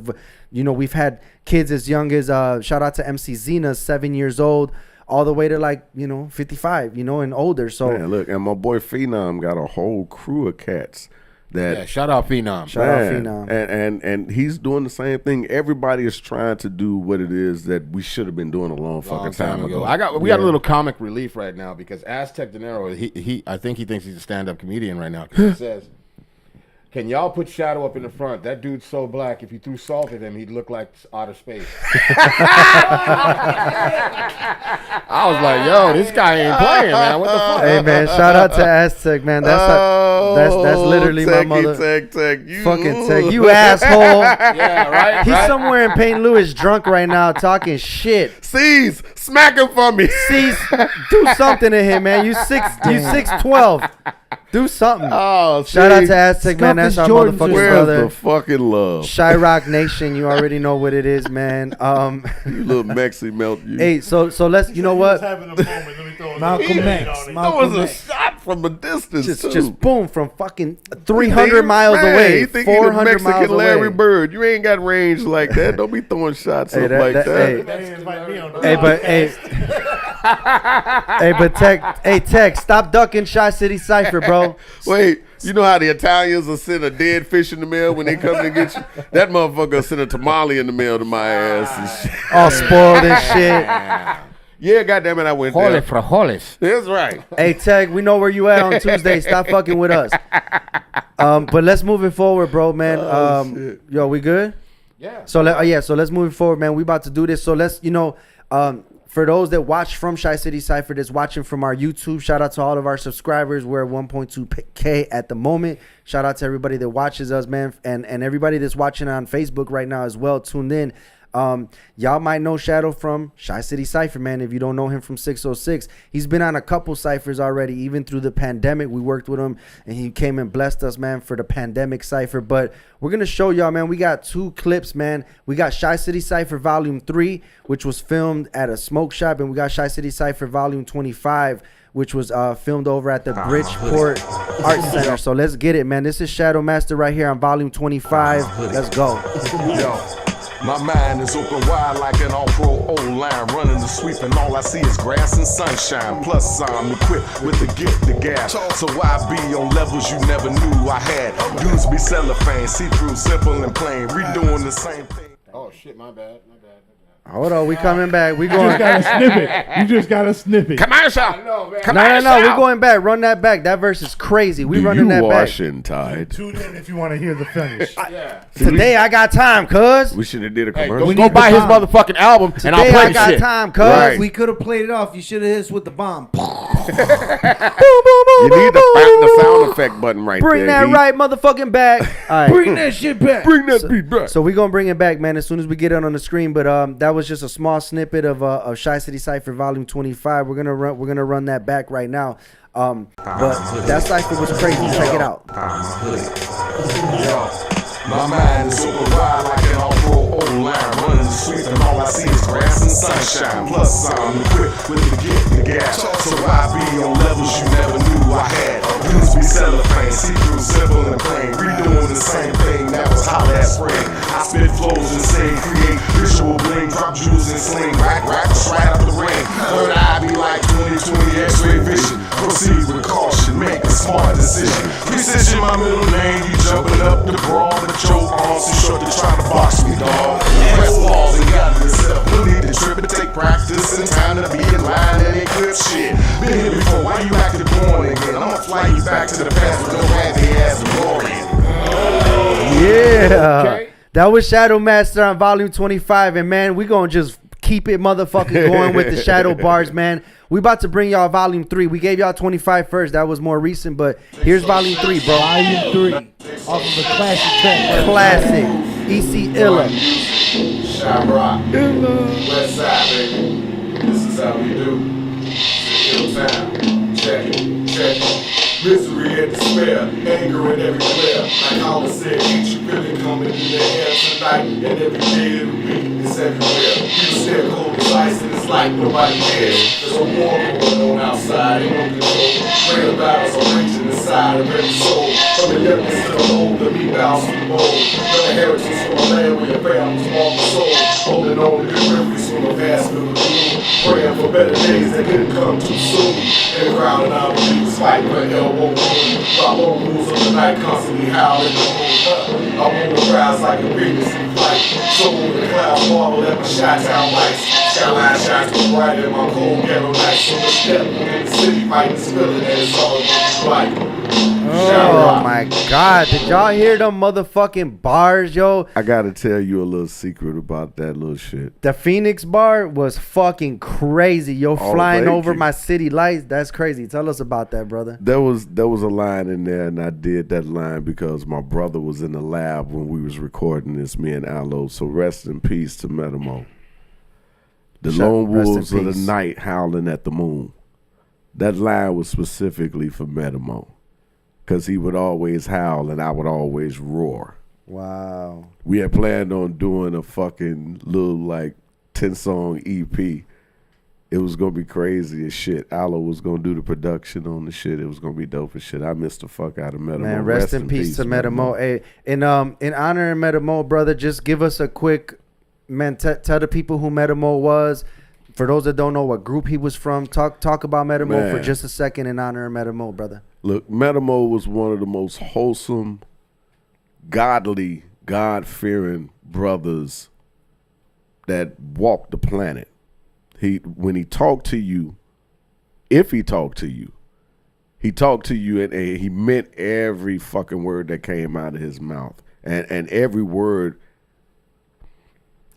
we've had kids as young as shout out to MC Zena, 7 years old, all the way to 55, and older. So Man, look, and my boy Phenom got a whole crew of cats that Yeah, shout out Phenom. Shout out Phenom. And he's doing the same thing. Everybody is trying to do what it is that we should have been doing a long fucking time ago. We got a little comic relief right now because Aztec De Niro, he I think he thinks he's a stand-up comedian right now. 'Cause he says, "Can y'all put Shadow up in the front? That dude's so black. If you threw salt at him, he'd look like outer space." I was like, "Yo, this guy ain't playing, man. What the fuck?" hey, man, shout out to Aztec, man. That's literally my mother. Tech, you Fucking Tech, you asshole. Yeah, right. He's right? somewhere in Payne Lewis drunk right now talking shit. C's, smack him for me. See, do something to him, man. You 6'12". Do something. Oh, Shout out see? to Aztec, man. That's our Jordan's motherfucking Where's brother. the fucking love? Chirac Nation, you already know what it is, man. You little Mexi melt. You. Hey, so let's, you know He was what? having a moment. Let me throw Malcolm a X. on it. That was Malcolm a X. shot from a distance, too. Just boom from fucking 300 miles away, He think he the 400 Mexican miles Larry away. Bird. You ain't got range like that. Don't be throwing shots Hey, up that- like that- that. hey. They invite me on the Hey, but Tech, stop ducking Shy City Cypher, bro. Wait, you know how the Italians will send a dead fish in the mail when they come to get you? That motherfucker will send a tamale in the mail to my ass and shit. All spoiled and shit. Yeah, goddamn it, I went Holy there. frijoles. That's right. Hey, Tech, we know where you at on Tuesday. Stop fucking with us. But let's move it forward, bro, man. Oh, shit. Yo, we good? Yeah. So so let's move forward, man. We about to do this. So let's, for those that watch from Chicity Cypher, that's watching from our YouTube, shout out to all of our subscribers. We're at 1.2K at the moment. Shout out to everybody that watches us, man, and everybody that's watching on Facebook right now as well. Tuned in. Y'all might know Shadow from Chicity Cypher, man. If you don't know him from 606, he's been on a couple ciphers already, even through the pandemic. We worked with him and he came and blessed us, man, for the pandemic cipher. But we're gonna show y'all, man, we got 2 clips, man. We got Chicity Cypher Volume 3, which was filmed at a smoke shop, and we got Chicity Cypher Volume 25, which was filmed over at the Bridgeport Art Center. So let's get it, man. This is Shadow Master right here on Volume 25. Let's go. Yo. My mind is open wide like an all-pro O-line, running the sweep, and all I see is grass and sunshine. Plus, I'm equipped with the gift, the gas, so I be on levels you never knew I had. Dudes be cellophane, see-through, simple and plain, redoing the same thing. Oh shit, my bad. Hold on, we coming back. We You going. just got a snippet. You just got a snippet. Commercial. No, we going back. Run that back. That verse is crazy. We running that back. Washington. Tune in if you want to hear the finish. Today I got time, cuz. We should have did a Hey, commercial. go buy his motherfucking album, and I'll Today play I the got shit. time, cuz. Right. We could have played it off. You should have hit us with the bomb. You need the sound effect button right Bring there. that right motherfucking back. All right. Bring that shit back. Bring that beat back. So we gonna bring it back, man, as soon as we get it on the screen. But that was just a small snippet of Chicity Cypher Volume 25. We're gonna run that back right now. But that cipher was crazy. Check it out. My mind is open wide like an all-pro O-line, running the sweep, and all I see is grass and sunshine. Plus, I'm equipped with the gift, the gas, so I be on levels you never knew I had. Dudes be cellophane, see-through, simple and plain, redoing the same thing that was hot last spring. I spit flows and say, create visual bling, drop jewels and sling, rack right out the ring. Third eye be like 20/20 X-ray vision. Proceed with caution, make a smart decision. Precision, my middle name, you jumping up the brawl, but your arms too short to try to box me, dog. Press balls and got yourself. No need to trip and take practice and time to be in line and eclipse shit. Been here before, why you acting born again? I'ma fly you back to the past with no happy ass DeLorean. Yeah. Okay. That was Shadow Master on Volume 25. And man, we gonna just keep it motherfucking going with the Shadow bars, man. We about to bring y'all Volume 3. We gave y'all 25 first. That was more recent, but here's Volume 3, bro. Volume 3 off of the classic track. Classic. EC Illa. Shamrock, West Side, baby. This is how we do. It's a time. Check it, check it. Misery and despair, anger and everywhere. Like Holland said, each feeling coming in the air tonight, and every day of the week is everywhere. You stare cold as ice, and it's like nobody cares. There's a war going on outside, ain't no control. Real battles are reaching inside of every soul. From the youngest to the old, the me bows to the bold. No inheritance from a land where your family's walk the soul. Holding on to good memories from the past with the gloom. Praying for better days that didn't come too soon. And crowding out the leaves, fighting for elbow room. Follow rules of the night, constantly howling the moon. I want to rise like a Venus in flight. So when the clouds marvel at my Chi-Town lights. Skyline shines so bright in my cold ghetto nights. So much step in the city, fighting this feeling that it's all about right. Oh my God. Did y'all hear them motherfucking bars, yo? I gotta tell you a little secret about that little shit. The Phoenix bar was fucking crazy, yo. Oh, Flying thank over you. my city lights. That's crazy. Tell us about that, brother. There was a line in there, and I did that line because my brother was in the lab when we was recording this, me and Aloe. So rest in peace to Metamo. The lone Rest in wolves of the peace. night howling at the moon. That line was specifically for Metamo, because he would always howl and I would always roar. Wow. We had planned on doing a fucking little like 10-song EP. It was gonna be crazy as shit. Aloe was gonna do the production on the shit. It was gonna be dope as shit. I missed the fuck out of Metamo. Man, rest in peace to Metamo. Hey, in honor of Metamo, brother, just give us a quick, man, tell the people who Metamo was. For those that don't know what group he was from, talk about Metamo for Man. just a second in honor of Metamo, brother. Look, Metamo was one of the most wholesome, godly, God-fearing brothers that walked the planet. When he talked to you, if he talked to you, he talked to you and he meant every fucking word that came out of his mouth. And every word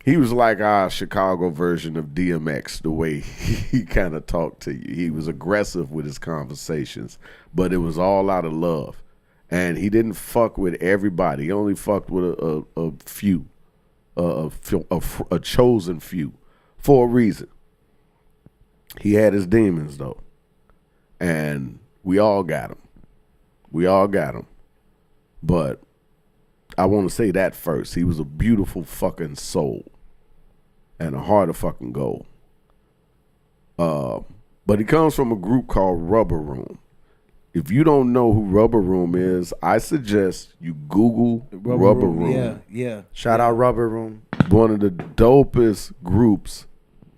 He was like our Chicago version of DMX, the way he kind of talked to you. He was aggressive with his conversations, but it was all out of love. And he didn't fuck with everybody. He only fucked with a few, a chosen few, for a reason. He had his demons, though. And we all got them. We all got them. But I want to say that first. He was a beautiful fucking soul. And a heart of fucking gold. But he comes from a group called Rubber Room. If you don't know who Rubber Room is, I suggest you Google Rubber Room. Yeah. Shout out Rubber Room. One of the dopest groups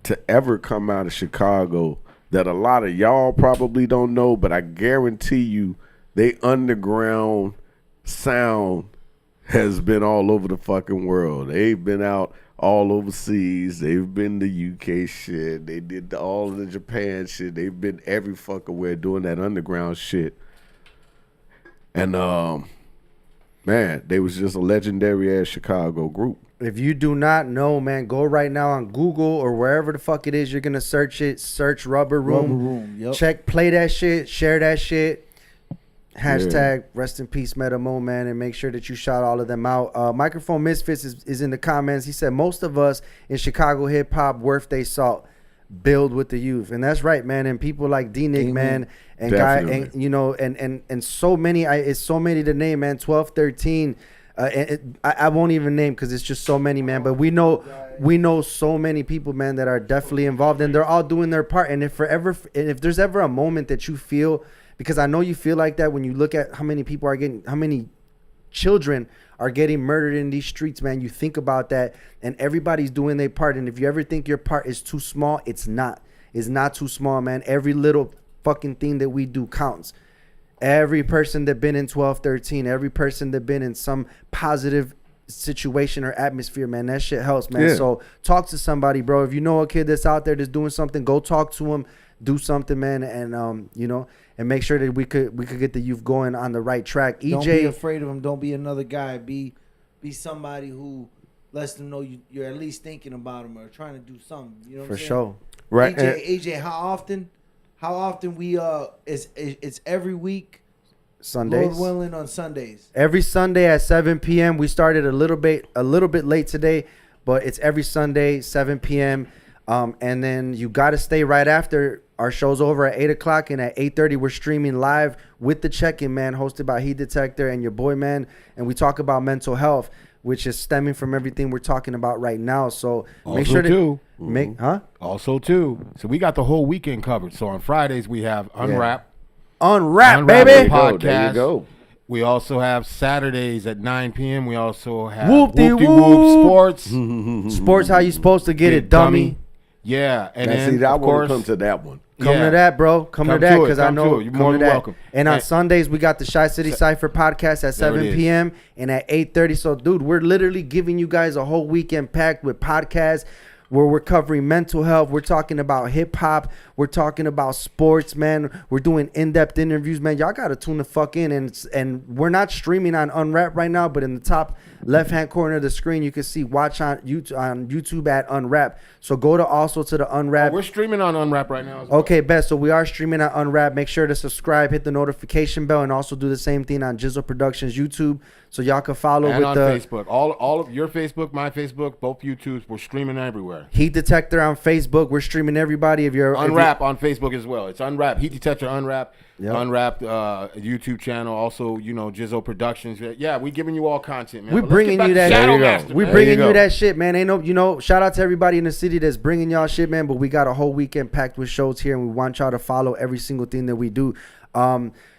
to ever come out of Chicago that a lot of y'all probably don't know, but I guarantee you they underground sound has been all over the fucking world. They've been out all overseas. They've been the UK shit. They did all of the Japan shit. They've been every fucking where doing that underground shit. And man, they was just a legendary ass Chicago group. If you do not know, man, go right now on Google or wherever the fuck it is you're gonna search it. Search Rubber Room. Rubber Room, yep. Check, play that shit, share that shit. Hashtag rest in peace Meta Mo, man, and make sure that you shout all of them out. Microphone Misfits is in the comments. He said most of us in Chicago hip hop worth they salt, build with the youth, and that's right, man. And people like D-Nick, man, and Definitely. Guy, and you know, and so many. It's so many to name, man. 12, 13. I won't even name because it's just so many, man. But we know so many people, man, that are definitely involved, and they're all doing their part. And if there's ever a moment that you feel, because I know you feel like that when you look at how many people are getting, how many children are getting murdered in these streets, man. You think about that, and everybody's doing their part. And if you ever think your part is too small, it's not. It's not too small, man. Every little fucking thing that we do counts. Every person that been in 12, 13, every person that been in some positive situation or atmosphere, man, that shit helps, man. Yeah. So talk to somebody, bro. If you know a kid that's out there that's doing something, go talk to him, do something, man, and you know, and make sure that we could get the youth going on the right track. EJ, Don't be afraid of him. Don't be another guy. Be somebody who lets them know you're at least thinking about him or trying to do something. You know what I'm saying? sure. Right. AJ, how often we it's every week, Sundays. Lord willing, on Sundays. Every Sunday at 7 p.m. We started a little bit late today, but it's every Sunday 7 p.m. And then you got to stay right after our show's over at 8 o'clock, and at 8:30 we're streaming live with the Check-In, man, hosted by Heat Detector and your boy, man, and we talk about mental health, which is stemming from everything we're talking about right now. So make sure to Also too. So we got the whole weekend covered. So on Fridays we have Unwrap. Unwrap, Unwrap baby. podcast. There you go. We also have Saturdays at 9 p.m. We also have Whoop-de-whoop. Sports. Sports, how you supposed to get it, dummy. Yeah, and Now, then see, I of want course, to come to that one. Come to that, bro. Come to that, because I come know to it. You're more than welcome. And on And- Sundays, we got the Chicity Cypher podcast at 7 is. p.m. and at 8:30. So, dude, we're literally giving you guys a whole weekend packed with podcasts where we're covering mental health. We're talking about hip hop. We're talking about sports, man. We're doing in-depth interviews, man. Y'all got to tune the fuck in. And we're not streaming on Unwrap right now, but in the top left-hand corner of the screen, you can see watch on YouTube at Unwrap. So go to the Unwrap. We're streaming on Unwrap right now as well. Okay, best. So we are streaming at Unwrap. Make sure to subscribe, hit the notification bell, and also do the same thing on Jizzle Productions YouTube, so y'all can follow And with on the Facebook. All of your Facebook, my Facebook, both YouTubes. We're streaming everywhere. Heat Detector on Facebook. We're streaming everybody. If you're Unwrap on Facebook as well. It's Unwrap. Heat Detector Unwrap. Yep. Unwrap YouTube channel. Also, Jizzle Productions. Yeah, we giving you all content, man. we But let's bringing get back you to that. Shadow There you go. Master, We man. bringing you you go. that shit, man. Ain't no, shout out to everybody in the city that's bringing y'all shit, man. But we got a whole weekend packed with shows here, and we want y'all to follow every single thing that we do.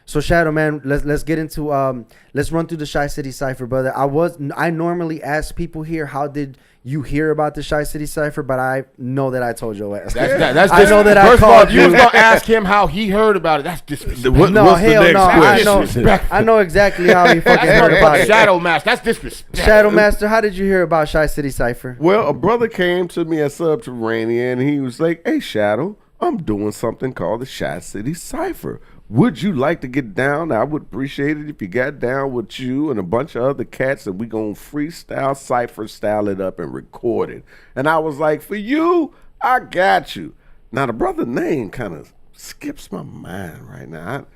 So Shadow, man, let's get into let's run through the Chicity Cypher, brother. I normally ask people here, how did you hear about the Chicity Cypher? But I know that I told your ass. That's I know that I First of all, called if you you. was gonna ask him how he heard about it, that's disrespectful. No, What's the hell next no. question? I know exactly how he fucking That's heard about motherfucking it. Shadow Master. That's disrespectful. Shadow Master, how did you hear about Chicity Cypher? Well, a brother came to me at Subterranean and he was like, "Hey, Shadow, I'm doing something called the Chicity Cypher. Would you like to get down? I would appreciate it if you got down with you and a bunch of other cats, and we gonna freestyle, cypher style it up and record it. And I was like, for you, I got you. Now the brother name kind of skips my mind right now.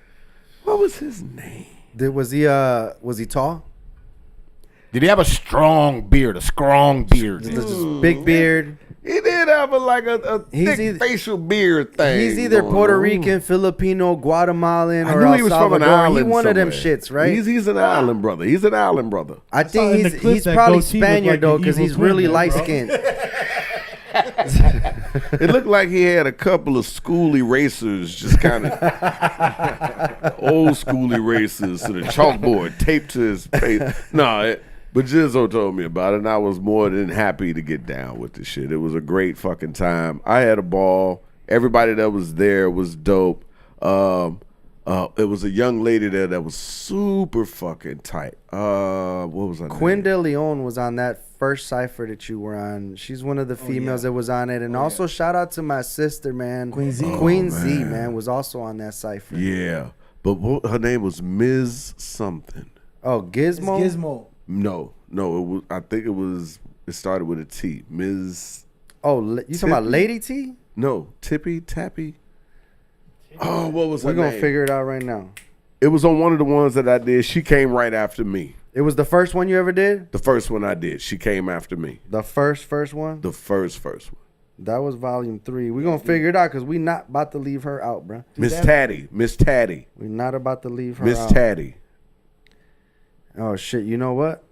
What was his name? Was he tall? Did he have a strong beard? Just big beard. He did have a thick facial beard thing. He's either going Puerto on. Rican, Filipino, Guatemalan, I or knew El he was from an Salvador. island. He one of them somewhere. shits, right? He's an island brother. He's an island brother. I saw think in the clip he's that probably goatee looked Spaniard like though, the because evil he's twin, really man, light bro. skinned. It looked like he had a couple of school erasers, just kind of old school erasers to the chalkboard taped to his face. But Jizzo told me about it, and I was more than happy to get down with the shit. It was a great fucking time. I had a ball. Everybody that was there was dope. It was a young lady there that was super fucking tight. What was her Quinn name? De Leon was on that first cipher that you were on. She's one of the females that was on it. And also shout out to my sister, man. Queen Z. Queen Z, man, was also on that cipher. Yeah, but her name was Ms. Something. Oh, It's Gizmo? Gizmo. No, it was. I think it started with a T. Ms. Oh, you talking about Tippy? Lady T? No, Tippy Tappy. Oh, what was her We're going name? to figure it out right now. It was on one of the ones that I did. She came right after me. It was the first one you ever did? The first one I did. She came after me. The first one? The first one. That was volume 3. We're going to figure it out because we not about to leave her out, bro. Miss Tatty. We're not about to leave her Miss out. Tatty. Oh shit! You know what?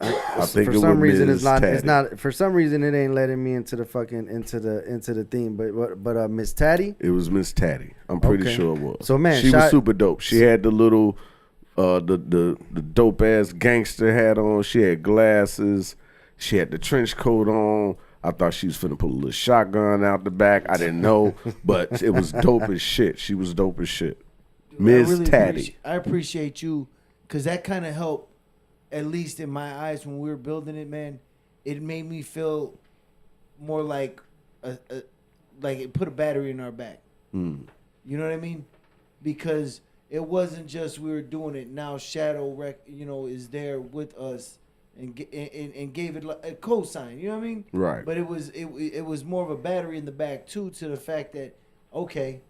I think For it some was reason, Ms. it's not. It's Tatty. not. For some reason, it ain't letting me into the fucking into the theme. But Miss Tatty. It was Miss Tatty. I'm pretty Okay. sure it was. So, man, she was shout- super dope. She had the little, the dope ass gangster hat on. She had glasses. She had the trench coat on. I thought she was finna pull a little shotgun out the back. I didn't know, but it was dope as shit. She was dope as shit. Ms. Tatty. I appreciate you because that kind of helped, at least in my eyes, when we were building it, man. It made me feel more like like it put a battery in our back. Mm. You know what I mean? Because it wasn't just we were doing it. Now Shadow is there with us and gave it a cosign. You know what I mean? Right. But it was more of a battery in the back too, to the fact that okay.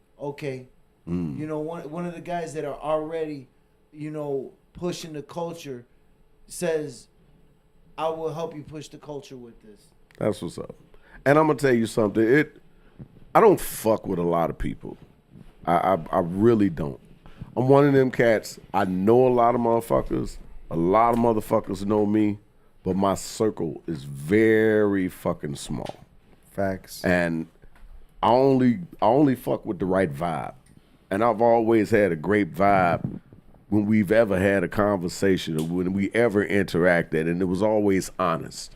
Mm. You know, one of the guys that are already, pushing the culture says, I will help you push the culture with this. That's what's up. And I'm gonna tell you something. I don't fuck with a lot of people. I really don't. I'm one of them cats. I know a lot of motherfuckers. A lot of motherfuckers know me, but my circle is very fucking small. Facts. And I only fuck with the right vibe. And I've always had a great vibe when we've ever had a conversation or when we ever interacted, and it was always honest.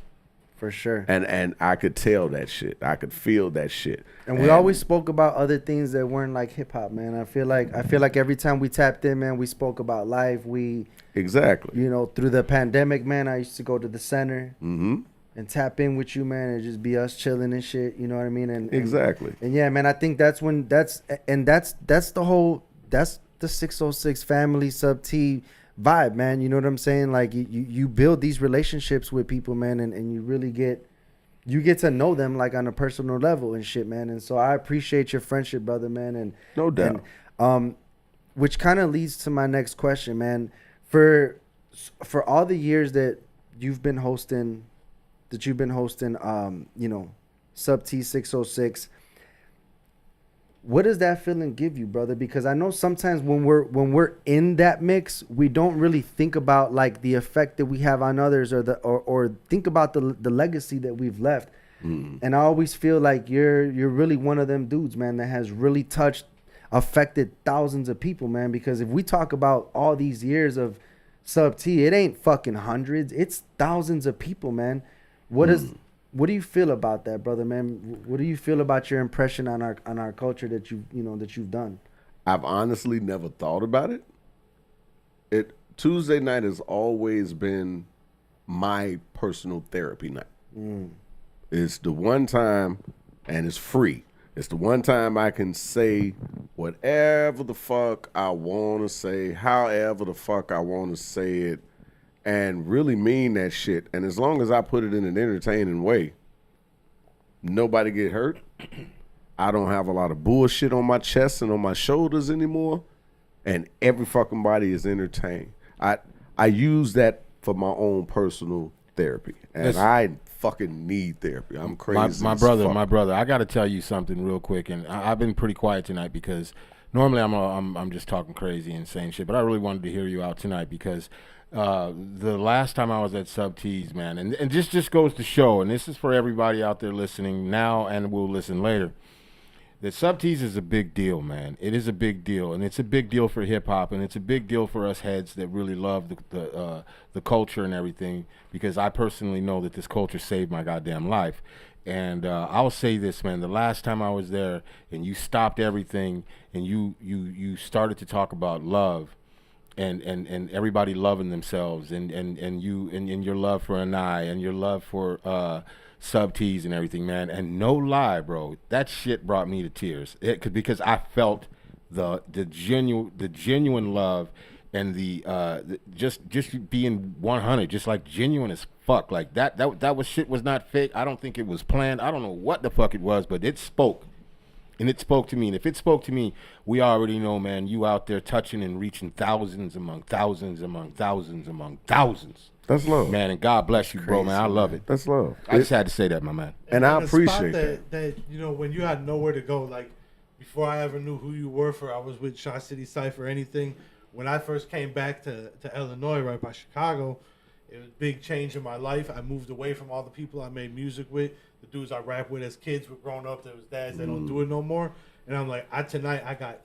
For sure. And I could tell that shit. I could feel that shit. And we always spoke about other things that weren't like hip hop, man. I feel like every time we tapped in, man, we spoke about life. Exactly. Through the pandemic, man, I used to go to the center Mm-hmm. and tap in with you, man, and just be us chilling and shit. You know what I mean? And Exactly. And yeah, man, I think that's the 606 family sub T vibe, man. You know what I'm saying? Like you build these relationships with people, man, and you really get to know them like on a personal level and shit, man. And so I appreciate your friendship, brother, man. And No doubt. And, which kind of leads to my next question, man. For all the years that you've been hosting, Sub T 606. What does that feeling give you, brother? Because I know sometimes when we're in that mix, we don't really think about like the effect that we have on others or think about the legacy that we've left. Mm. And I always feel like you're really one of them dudes, man, that has really affected thousands of people, man. Because if we talk about all these years of Sub T, it ain't fucking hundreds, it's thousands of people, man. What do you feel about that, brother, man? What do you feel about your impression on our culture that you've done? I've honestly never thought about it. Tuesday night has always been my personal therapy night. Mm. It's the one time, and it's free. It's the one time I can say whatever the fuck I want to say, however the fuck I want to say it, and really mean that shit. And as long as I put it in an entertaining way, nobody get hurt. I don't have a lot of bullshit on my chest and on my shoulders anymore, and every fucking body is entertained. I use that for my own personal therapy, and I fucking need therapy. I'm crazy. My brother, I got to tell you something real quick, and I've been pretty quiet tonight because normally I'm just talking crazy and saying shit, but I really wanted to hear you out tonight because the last time I was at Sub T's, man, and this just goes to show, and this is for everybody out there listening now and will listen later, that Sub T's is a big deal, man. It is a big deal, and it's a big deal for hip hop, and it's a big deal for us heads that really love the culture and everything. Because I personally know that this culture saved my goddamn life, and I'll say this, man. The last time I was there, and you stopped everything, and you started to talk about love, and everybody loving themselves, and your love for Anai, and your love for Sub T's and everything, man. And no lie, bro, that shit brought me to tears. Because I felt the genuine love and the just being 100, just like genuine as fuck. Like that was shit was not fake. I don't think it was planned. I don't know what the fuck it was, but it spoke. And it spoke to me. And if it spoke to me, we already know, man, you out there touching and reaching thousands among thousands among thousands among thousands. That's love, man, and God bless you, bro, man. I love it. That's love. I just had to say that, my man. And I appreciate that. You know, when you had nowhere to go, like before I ever knew who you were, I was with Chicity Cypher or anything. When I first came back to Illinois, right by Chicago, it was a big change in my life. I moved away from all the people I made music with. The dudes I rap with as kids were grown up. There was dads that don't do it no more. And I'm like, tonight I got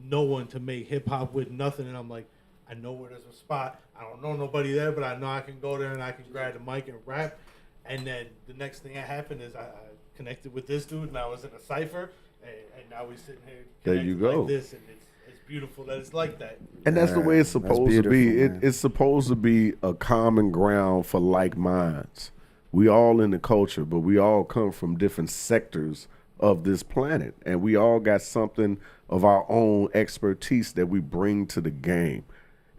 no one to make hip hop with, nothing. And I'm like, I know where there's a spot. I don't know nobody there, but I know I can go there and I can grab the mic and rap. And then the next thing that happened is I connected with this dude, and I was in a cipher, and now we're sitting here there you go. like this, and it's beautiful that it's like that. And that's the way it's supposed to be. Man. It's supposed to be a common ground for like minds. We all in the culture, but we all come from different sectors of this planet, and we all got something of our own expertise that we bring to the game.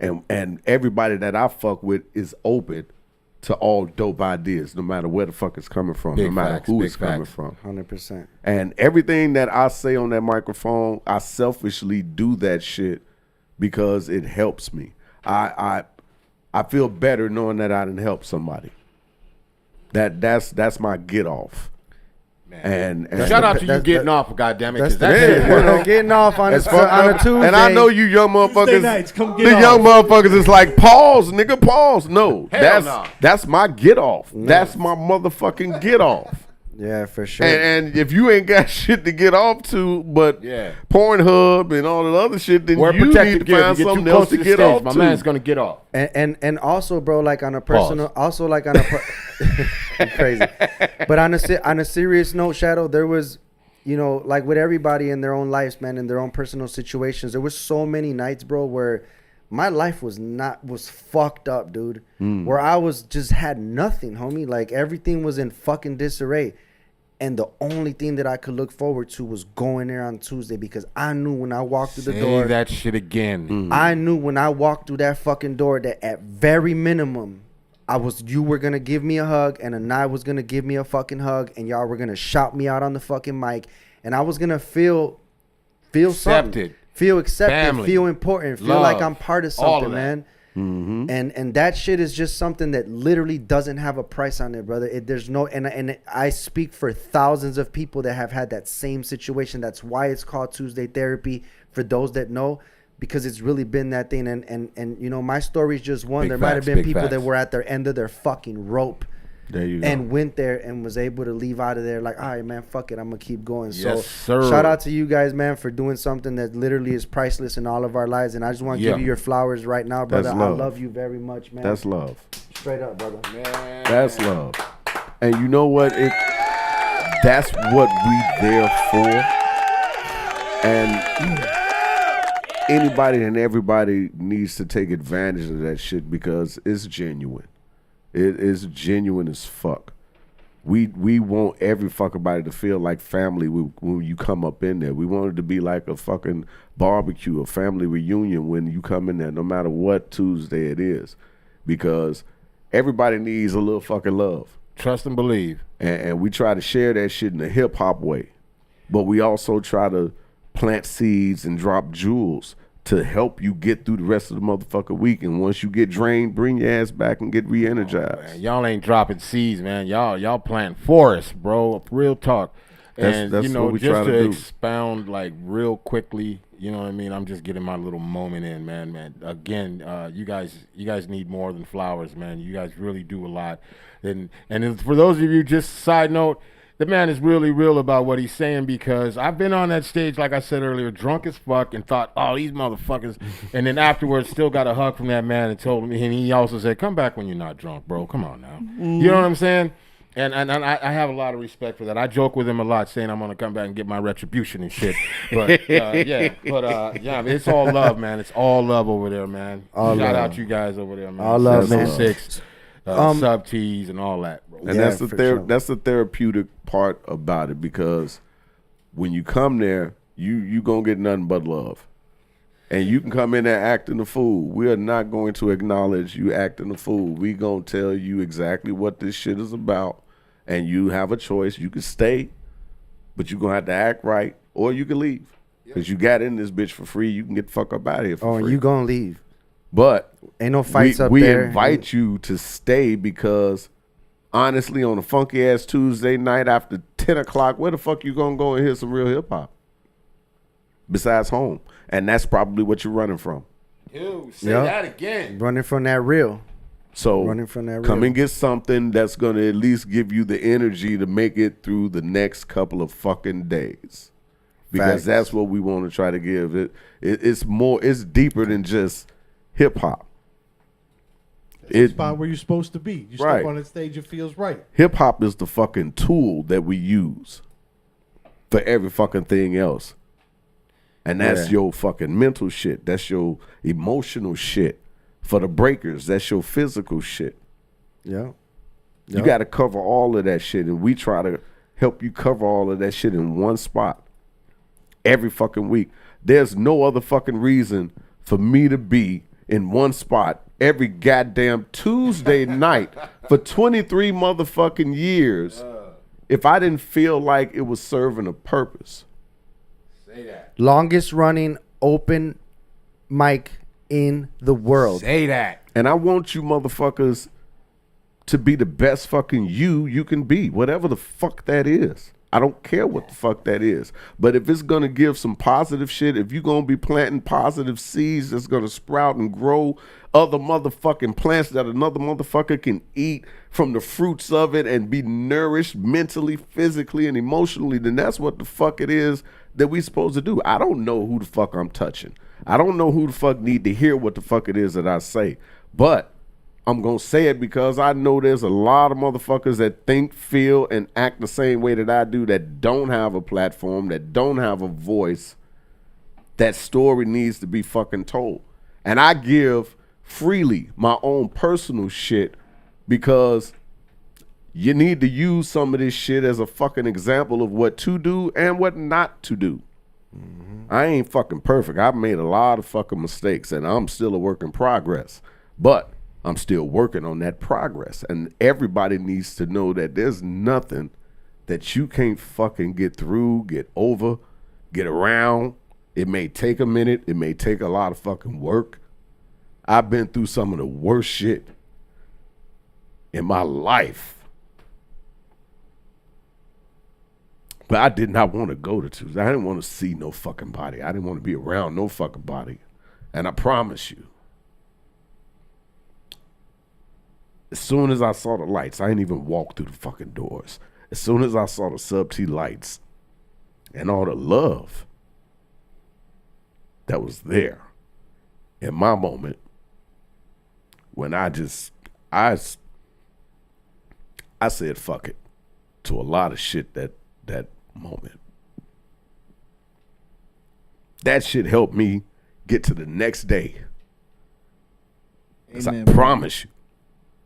And everybody that I fuck with is open to all dope ideas, no matter where the fuck it's coming from, no matter who it's coming from. 100%. And everything that I say on that microphone, I selfishly do that shit because it helps me. I feel better knowing that I didn't help somebody. That's my get off. And shout out to you getting off, goddammit. That's That's getting off on a Tuesday. And I know you young motherfuckers, nights, come the get young off. motherfuckers is like, pause, nigga, pause. No, Hell that's my get off. That's my motherfucking get off. Yeah, for sure. And if you ain't got shit to get off to, but Pornhub and all that other shit, then we're you need protected to gear. find You get something too else close to the get stage, off my to. man's gonna get off. And also, bro, like on a personal, also like on a crazy, but on a serious note, Shadow, there was, you know, like with everybody in their own lives, man, in their own personal situations, there was so many nights, bro, where my life was fucked up, dude. Where I was just had nothing, homie. Like everything was in fucking disarray. And the only thing that I could look forward to was going there on Tuesday, because I knew when I walked through the door. Say that shit again. I knew when I walked through that fucking door that at very minimum, you were gonna give me a hug, and Anai was gonna give me a fucking hug, and y'all were gonna shout me out on the fucking mic, and I was gonna feel Accepted. something, feel accepted, Family. feel important, feel Love. like I'm part of All of something, that. man. And that shit is just something that literally doesn't have a price on it, brother. There's no, and I speak for thousands of people that have had that same situation. That's why it's called Tuesday Therapy, for those that know, because it's really been that thing. And you know, my story is just one. Big there might have facts, been big people facts. that were at their end of their fucking rope. There you go. And went there and was able to leave out of there like, all right, man, fuck it, I'm gonna keep going. Yes, so sir. shout out to you guys, man, for doing something that literally is priceless in all of our lives. And I just want to give you your flowers right now, brother. That's I love. love you very much, man. That's love. Straight up, brother. Man. That's love. And you know what? That's what we there for. And anybody and everybody needs to take advantage of that shit because it's genuine. It is genuine as fuck. we want every fucking body to feel like family when you come up in there. We want it to be like a fucking barbecue, a family reunion when you come in there, no matter what Tuesday it is, because everybody needs a little fucking love. Trust and believe. And we try to share that shit in a hip hop way, but we also try to plant seeds and drop jewels to help you get through the rest of the motherfucking week. And once you get drained, bring your ass back and get re-energized. Man, y'all ain't dropping seeds, man. Y'all planting forests, bro. Real talk. And That's you know, what we just try to to do. expound like real quickly, you know what I mean? I'm just getting my little moment in, man. Again, you guys need more than flowers, man. You guys really do a lot. And for those of you, just side note, the man is really real about what he's saying, because I've been on that stage, like I said earlier, drunk as fuck, and thought, oh, these motherfuckers. And then afterwards, still got a hug from that man and told me, and he also said, come back when you're not drunk, bro. Come on now. You know what I'm saying? And I have a lot of respect for that. I joke with him a lot, saying I'm going to come back and get my retribution and shit. But, yeah, it's all love, man. It's all love over there, man. Shout out you guys over there, man. All love, man. 6 sub T's and all that, bro. And Yeah, that's sure. that's the therapeutic part about it, because when you come there, you gonna get nothing but love. And you can come in there acting a fool. We are not going to acknowledge you acting a fool. We gonna tell you exactly what this shit is about, and you have a choice. You can stay, but you're gonna have to act right, or you can leave. Because you got in this bitch for free. You can get the fuck up out of here for free. You gonna leave? But Ain't no fights up we there. invite you to stay, because honestly, on a funky ass Tuesday night after 10 o'clock, where the fuck you gonna go and hear some real hip hop besides home? And that's probably what you're running from. Ew, say Yep. that again. Running from that real. So Running from that come real. and get something that's gonna at least give you the energy to make it through the next couple of fucking days, because Facts. that's what we want to try to give. It's deeper than just hip hop. It's the spot where you're supposed to be. You Right. step on the stage, it feels right. Hip hop is the fucking tool that we use for every fucking thing else. And that's Yeah. your fucking mental shit. That's your emotional shit. For the breakers, that's your physical shit. Yeah. You got to cover all of that shit. And we try to help you cover all of that shit in one spot every fucking week. There's no other fucking reason for me to be in one spot every goddamn Tuesday night for 23 motherfucking years if I didn't feel like it was serving a purpose. Say that. Longest running open mic in the world. Say that. And I want you motherfuckers to be the best fucking you can be, whatever the fuck that is. I don't care what the fuck that is. But if it's going to give some positive shit, if you're going to be planting positive seeds that's going to sprout and grow other motherfucking plants that another motherfucker can eat from the fruits of it and be nourished mentally, physically, and emotionally, then that's what the fuck it is that we supposed to do. I don't know who the fuck I'm touching. I don't know who the fuck need to hear what the fuck it is that I say. But I'm going to say it because I know there's a lot of motherfuckers that think, feel, and act the same way that I do, that don't have a platform, that don't have a voice. That story needs to be fucking told. And I give freely my own personal shit because you need to use some of this shit as a fucking example of what to do and what not to do. I ain't fucking perfect. I've made a lot of fucking mistakes and I'm still a work in progress. But I'm still working on that progress. And everybody needs to know that there's nothing that you can't fucking get through, get over, get around. It may take a minute. It may take a lot of fucking work. I've been through some of the worst shit in my life. But I did not want to go to Tuesday. I didn't want to see no fucking body. I didn't want to be around no fucking body. And I promise you, as soon as I saw the lights, I didn't even walk through the fucking doors. As soon as I saw the sub-T lights and all the love that was there in my moment, when I said fuck it to a lot of shit that moment. That shit helped me get to the next day. 'Cause I Amen, bro. promise you,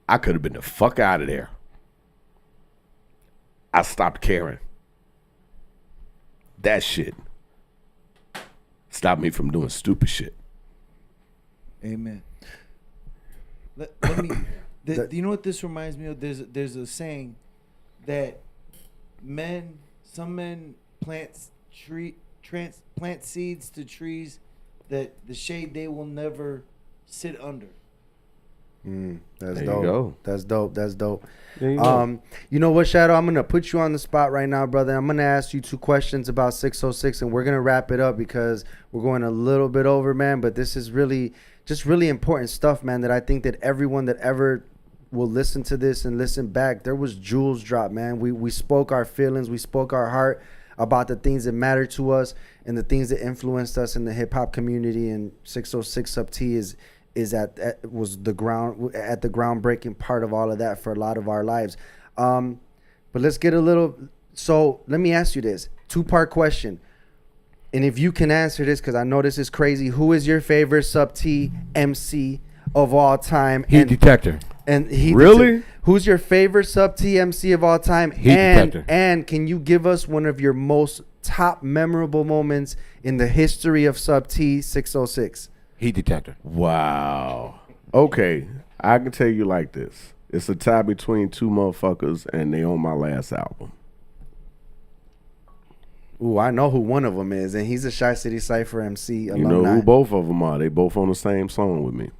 I could have been the fuck out of there. I stopped caring. That shit stopped me from doing stupid shit. Amen. Let me. You know what this reminds me of? There's a saying that some men plant seeds to trees that the shade they will never sit under. That's There you dope. go. That's dope. That's dope. There you go. You know what, Shadow? I'm gonna put you on the spot right now, brother. I'm gonna ask you 2 questions about 606, and we're gonna wrap it up because we're going a little bit over, man. But this is really important stuff, man. That I think that everyone that ever will listen to this and listen back, there was jewels dropped, man. We spoke our feelings, we spoke our heart about the things that matter to us and the things that influenced us in the hip hop community. And 606 Sub T was the groundbreaking part of all of that for a lot of our lives. But let's get so let me ask you this 2-part question. And if you can answer this, because I know this is crazy, who is your favorite Sub T MC of all time? Heat Detector. Really? Who's your favorite Sub T MC of all time? Heat Detector. And can you give us one of your most top memorable moments in the history of Sub T 606? Heat Detector. Wow. Okay, I can tell you like this. It's a tie between 2 motherfuckers, and they on my last album. Ooh, I know who one of them is, and he's a Chicity Cypher MC alumni. You know who both of them are. They both on the same song with me.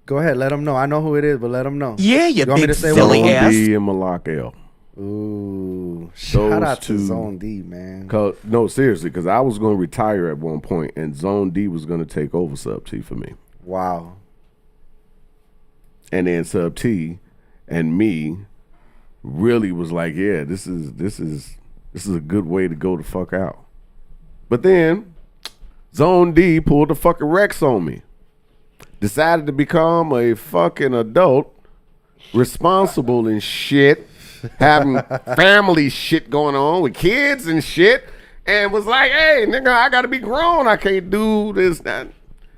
Go ahead, let them know. I know who it is, but let them know. Yeah, you want me big to say silly one of them? ass. D and Malak L. Ooh, shout out to 2 Zone D, man. No, seriously, because I was going to retire at one point, and Zone D was going to take over Sub T for me. Wow. And then Sub T and me really was like, yeah, this is a good way to go the fuck out. But then Zone D pulled the fucking Rex on me. Decided to become a fucking adult, responsible and shit, having family shit going on with kids and shit, and was like, hey, nigga, I gotta be grown. I can't do this. That.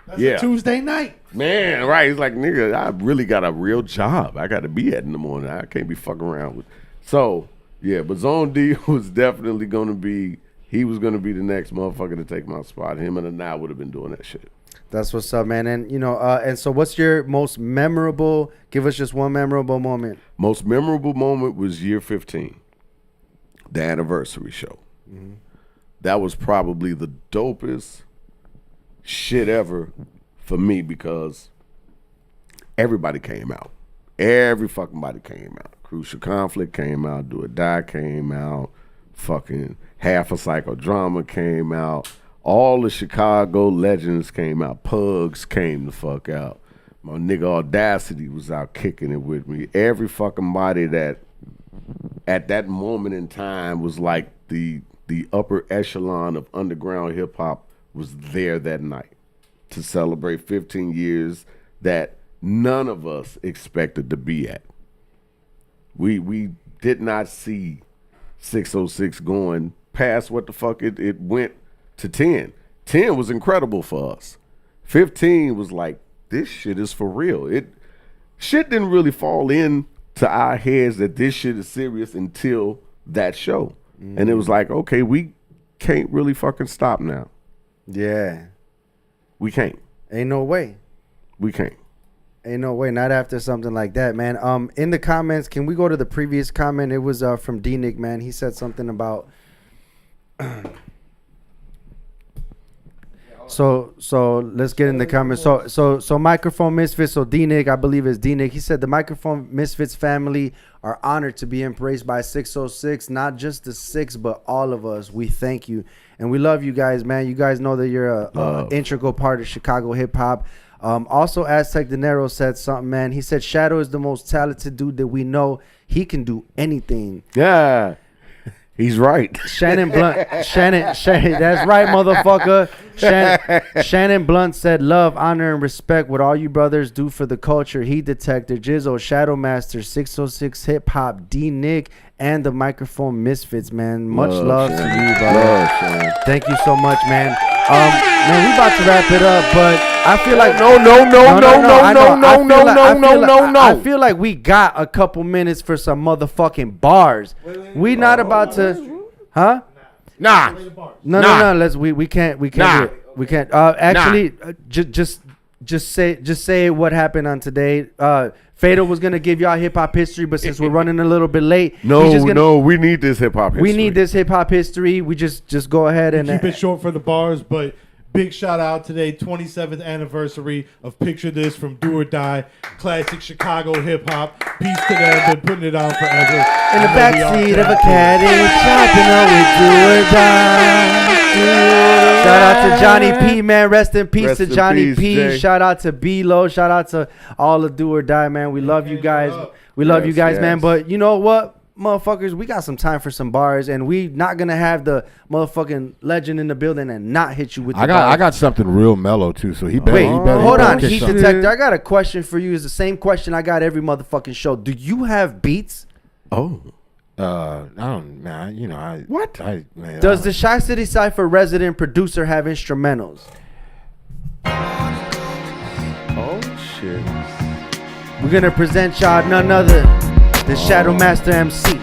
That's Yeah. a Tuesday night. Man, right. He's like, nigga, I really got a real job. I got to be at in the morning. I can't be fucking around with. So, yeah, but Zone D was definitely going to be, he was going to be the next motherfucker to take my spot. Him and I would have been doing that shit. That's what's up, man. And, and so what's your most memorable, give us just one memorable moment. Most memorable moment was year 15, the anniversary show. Mm-hmm. That was probably the dopest shit ever for me because everybody came out. Every fucking body came out. Crucial Conflict came out. Do or Die came out. Fucking Half a Psychodrama came out. All the Chicago legends came out. Pugs came the fuck out. My nigga Audacity was out kicking it with me. Every fucking body that at that moment in time was like the upper echelon of underground hip hop was there that night to celebrate 15 years that none of us expected to be at. We did not see 606 going past what the fuck it went to 10. 10 was incredible for us. 15 was like, this shit is for real. Shit didn't really fall into our heads that this shit is serious until that show. Mm. And it was like, okay, we can't really fucking stop now. Yeah. We can't. Ain't no way. We can't. Ain't no way. Not after something like that, man. In the comments, can we go to the previous comment? It was from D-Nick, man. He said something about So let's get in the comments. So Microphone Misfits, so D-Nick, I believe it's D-Nick. He said the Microphone Misfits family are honored to be embraced by 606, not just the 6, but all of us. We thank you. And we love you guys, man. You guys know that you're a integral part of Chicago hip hop. Also, Aztec De Niro said something, man. He said Shadow is the most talented dude that we know. He can do anything. Yeah. He's right. Shannon Blunt, Shannon, that's right, motherfucker. Shannon Blunt said, love, honor, and respect what all you brothers do for the culture. Heat Detector, Jizzo, Shadow Master, 606 Hip Hop, D-Nick, and the Microphone Misfits, man. Much love to you, brother. Thank you so much, man. Man, we about to wrap it up, but I feel like No. I feel like we got a couple minutes for some motherfucking bars. We not about to, huh? Nah. No. We can't do it. We can't. Actually, just say what happened on today. Fatal was gonna give y'all hip hop history, but since we're running a little bit late, we need this hip hop history. We need this hip hop history. We just go ahead and keep it short for the bars, but big shout out today, 27th anniversary of Picture This from Do or Die, classic Chicago hip hop. Peace to them, been putting it on forever. In the backseat of a caddy, chopping on with Do or Die. Shout out to Johnny P, man. Rest in peace to Johnny P. Jay. Shout out to B-Lo. Shout out to all the Do or Die, man. We love you guys. We love you guys, man. But you know what, motherfuckers? We got some time for some bars, and we not gonna have the motherfucking legend in the building and not hit you with the I got something real mellow too, so he better. Wait, hold on, kick Heat something. Detector. I got a question for you. It's the same question I got every motherfucking show. Do you have beats? Oh, I don't, man. You know, What? Man, Does the Chicity Cypher resident producer have instrumentals? oh shit. We're gonna present y'all none other than Shadow Master MC.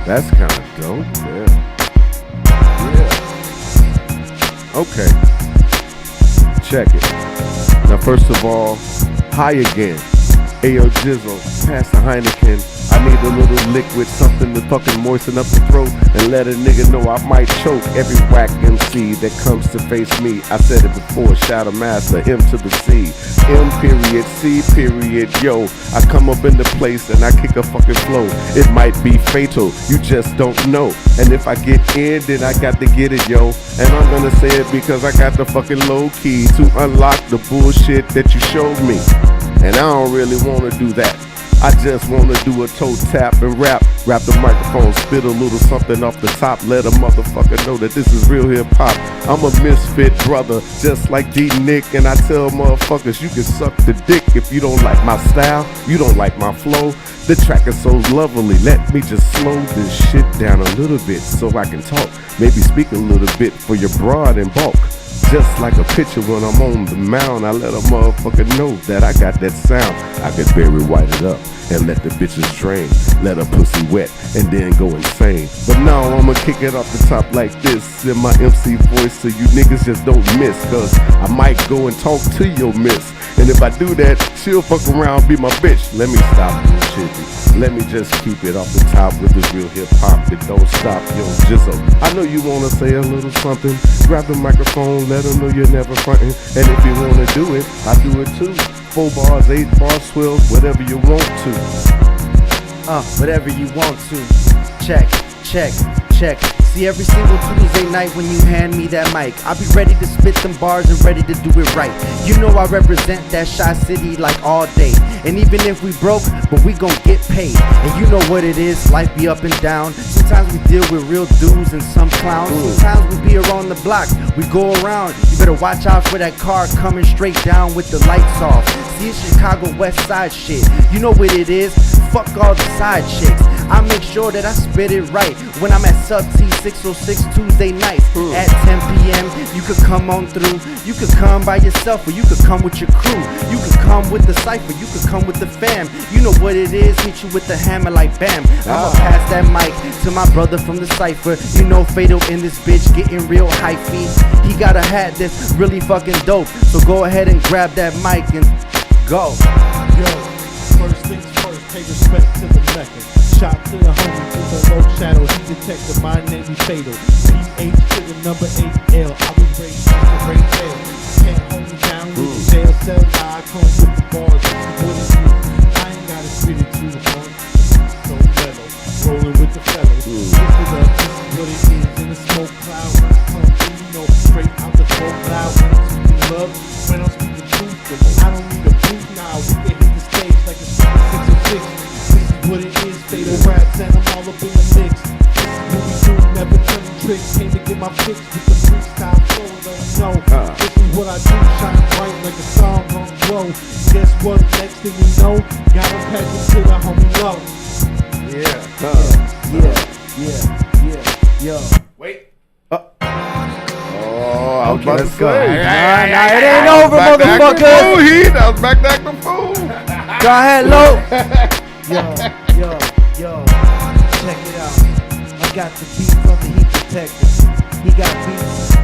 That's kind of dope. Yeah. Okay. Check it. Now, first of all, hi again. Ayo Jizzle, pass the Heineken. I need a little liquid, something to fucking moisten up the throat and let a nigga know I might choke every whack MC that comes to face me. I said it before, Shadow Master, M to the C. M period, C period, yo. I come up in the place and I kick a fucking flow. It might be fatal, you just don't know. And if I get in, then I got to get it, yo. And I'm gonna say it because I got the fucking low key to unlock the bullshit that you showed me. And I don't really wanna do that. I just wanna do a toe tap and rap the microphone, spit a little something off the top, let a motherfucker know that this is real hip hop. I'm a misfit brother, just like D Nick, and I tell motherfuckers you can suck the dick if you don't like my style, you don't like my flow. The track is so lovely, let me just slow this shit down a little bit so I can talk, maybe speak a little bit for your broad and bulk. Just like a picture when I'm on the mound, I let a motherfucker know that I got that sound. I could Barry White it up and let the bitches drain, let a pussy wet and then go insane. But now I'ma kick it off the top like this in my MC voice so you niggas just don't miss, cause I might go and talk to your miss. And if I do that, she'll fuck around and be my bitch. Let me stop bullshitting. Let me just keep it off the top with this real hip hop that don't stop, yo, Jizzle. I know you wanna say a little something. Grab the microphone, let them know you're never frontin'. And if you wanna do it, I do it too. 4 bars, 8 bars, 12, whatever you want to. Whatever you want to. Check. See, every single Tuesday night when you hand me that mic, I'll be ready to spit them bars and ready to do it right. You know I represent that Chi-City like all day. And even if we broke, but we gon' get paid. And you know what it is, life be up and down. Sometimes we deal with real dudes and some clowns. Sometimes we be around the block, we go around. You better watch out for that car coming straight down with the lights off. See, it's Chicago West Side shit. You know what it is, fuck all the side chicks. I make sure that I spit it right when I'm at Sub T 606 Tuesday nights at 10 p.m. You could come on through. You could come by yourself or you could come with your crew. You could come with the cypher. You could come with the fam. You know what it is. Hit you with the hammer like bam. I'ma pass that mic to my brother from the cypher. You know Fatal in this bitch getting real hyphy. He got a hat that's really fucking dope. So go ahead and grab that mic and go. Yo, first things first, pay respect to the Mecca. Shout to the homie, to the low shadow, he detected, my name is Fatal. P.8 to the number 8L, I was raised with the rain tail. Can't hold me down with the jail cell, now I come with the bars, this is what it is. I ain't gotta spit it to the bone, so mellow, rolling with the fellows. This is what it is, in the smoke cloud, when I come through, you know, straight out the smoke cloud. When I'm speaking love, when I'm speaking truth, I don't need a proof now, we can hit the stage like it's 606. What it is, Fatal raps, and I'm all up in the mix. This is what we do, never turning tricks. Came to get my fix with the freestyle flow, let them know. This is what I do, shine bright like a star on glow. Guess what, next thing we know, gotta pass it to the homie low. Yeah. Yo. Oh, I was about to let's go. say. Nah, it ain't over, Back to acting motherfuckers. fool, Heat. I was back to acting fool. Go ahead, Lo. Yo, check it out. I got the beat from the Heat Detective. He got beats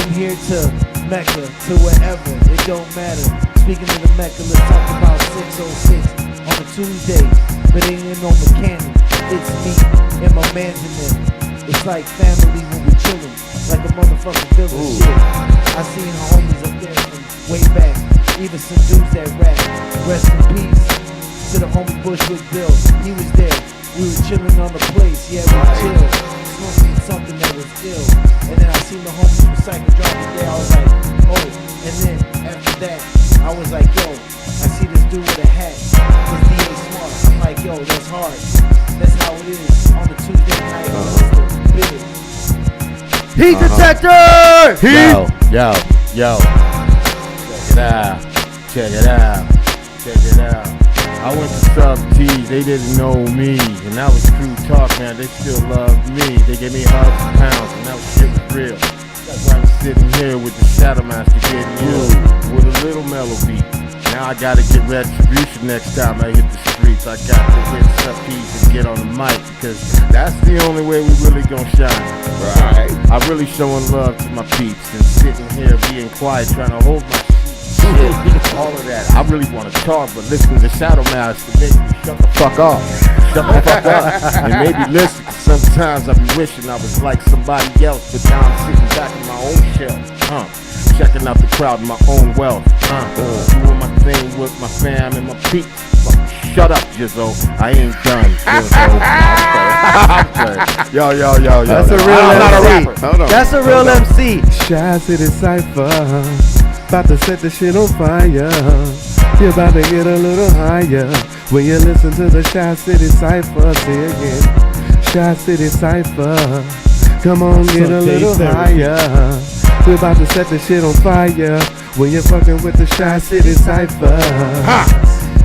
from here to Mecca, to wherever, it don't matter. Speaking of the Mecca, let's talk about 606 on a Tuesday, but ain't no mechanic. It's me and my mans in there. It's like family when we chillin', like a motherfucking villain shit. I seen homies up there from way back, even some dudes that rap. Rest in peace to the homie Bushwick Bill. He was there. We were chillin' on the place. Yeah, we chill. Smoking something that was ill. And then I seen the homies from Psychodrome there. I was like, oh. And then after that, I was like, yo, I see this dude with a hat. His DA smart. I'm like, yo, that's hard. That's how it is on the Tuesday night. Heat detector. Yo. Check it out. I went to Sub T's, they didn't know me, and that was true talk, man. They still loved me. They gave me hugs and pounds, and that shit was real. That's why I'm sitting here with the Shadow Master getting ill with a little mellow beat. Now I gotta get retribution next time I hit the streets. I got to hit Sub T's and get on the mic, because that's the only way we really gonna shine. Right. I'm really showing love to my peeps and sitting here being quiet, trying to hold my shit, all of that. I really want to talk, but listening to Shadow Master makes me shut the fuck up. And maybe listen. Sometimes I be wishing I was like somebody else, but now I'm sitting back in my own shell, checking out the crowd in my own wealth, doing my thing with my fam and my peeps. Shut up, Jizzo. I ain't done, Jizzo. Yo. That's a real MC. That's a real MC. Chicity Cypher. About to set the shit on fire. You're about to get a little higher when you listen to the Chicity Cypher. Say again, Chicity Cypher. Come on, get a little higher. We're about to set the shit on fire when you're fucking with the Chicity Cypher.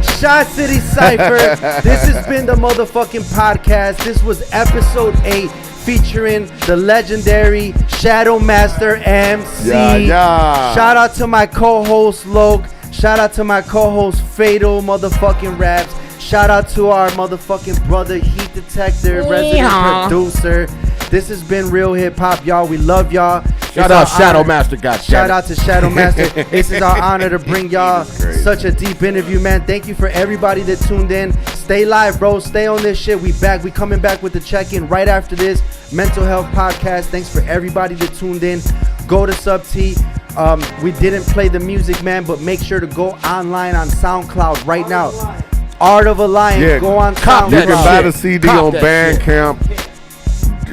Chicity Cypher. This has been the motherfucking podcast. This was episode 8. Featuring the legendary Shadow Master MC. Shout out to my co-host Loke. Shout out to my co-host Fatal motherfucking Raps. Shout out to our motherfucking brother Heat Detector, resident producer. This has been Real Hip Hop, y'all. We love y'all. Shout out Shadow Master, goddammit. Shout out to Shadow Master. This is our honor to bring y'all such a deep interview, man. Thank you for everybody that tuned in. Stay live, bro. Stay on this shit. We back. We coming back with the check-in right after this mental health podcast. Thanks for everybody that tuned in. Go to Sub T. We didn't play the music, man, but make sure to go online on SoundCloud right now. Art of a Lion. Yeah, go on SoundCloud. You can buy the shit. CD on Bandcamp.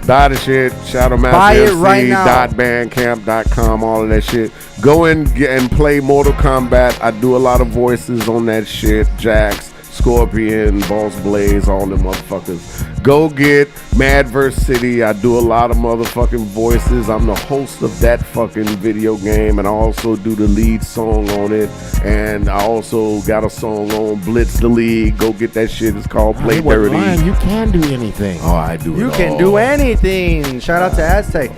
Buy the shit, Shadow Master Buy it MC, right now. .bandcamp.com, all of that shit. Go and play Mortal Kombat. I do a lot of voices on that shit. Jax, Scorpion, Boss Blaze, all them motherfuckers. Go get Madverse City. I do a lot of motherfucking voices. I'm the host of that fucking video game, and I also do the lead song on it. And I also got a song on Blitz the League. Go get that shit. It's called Play Dirty. Lion, you can do anything. Oh, I do You it can all. do anything. Shout out to Aztec.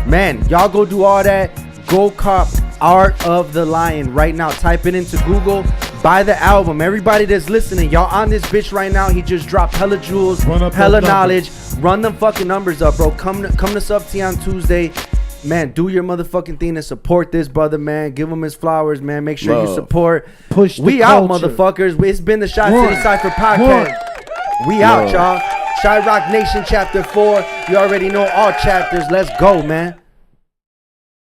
Man, y'all go do all that. Go cop Art of the Lion right now. Type it into Google. Buy the album. Everybody that's listening, y'all on this bitch right now. He just dropped hella jewels, Run up hella those knowledge. Run them fucking numbers up, bro. Come to Sub T on Tuesday. Man, do your motherfucking thing to support this brother, man. Give him his flowers, man. Make sure you Love. support. Push the We out, culture. motherfuckers. It's been the Chicity Cypher podcast. We out, y'all. Shy Rock Nation Chapter 4. You already know all chapters. Let's go, man.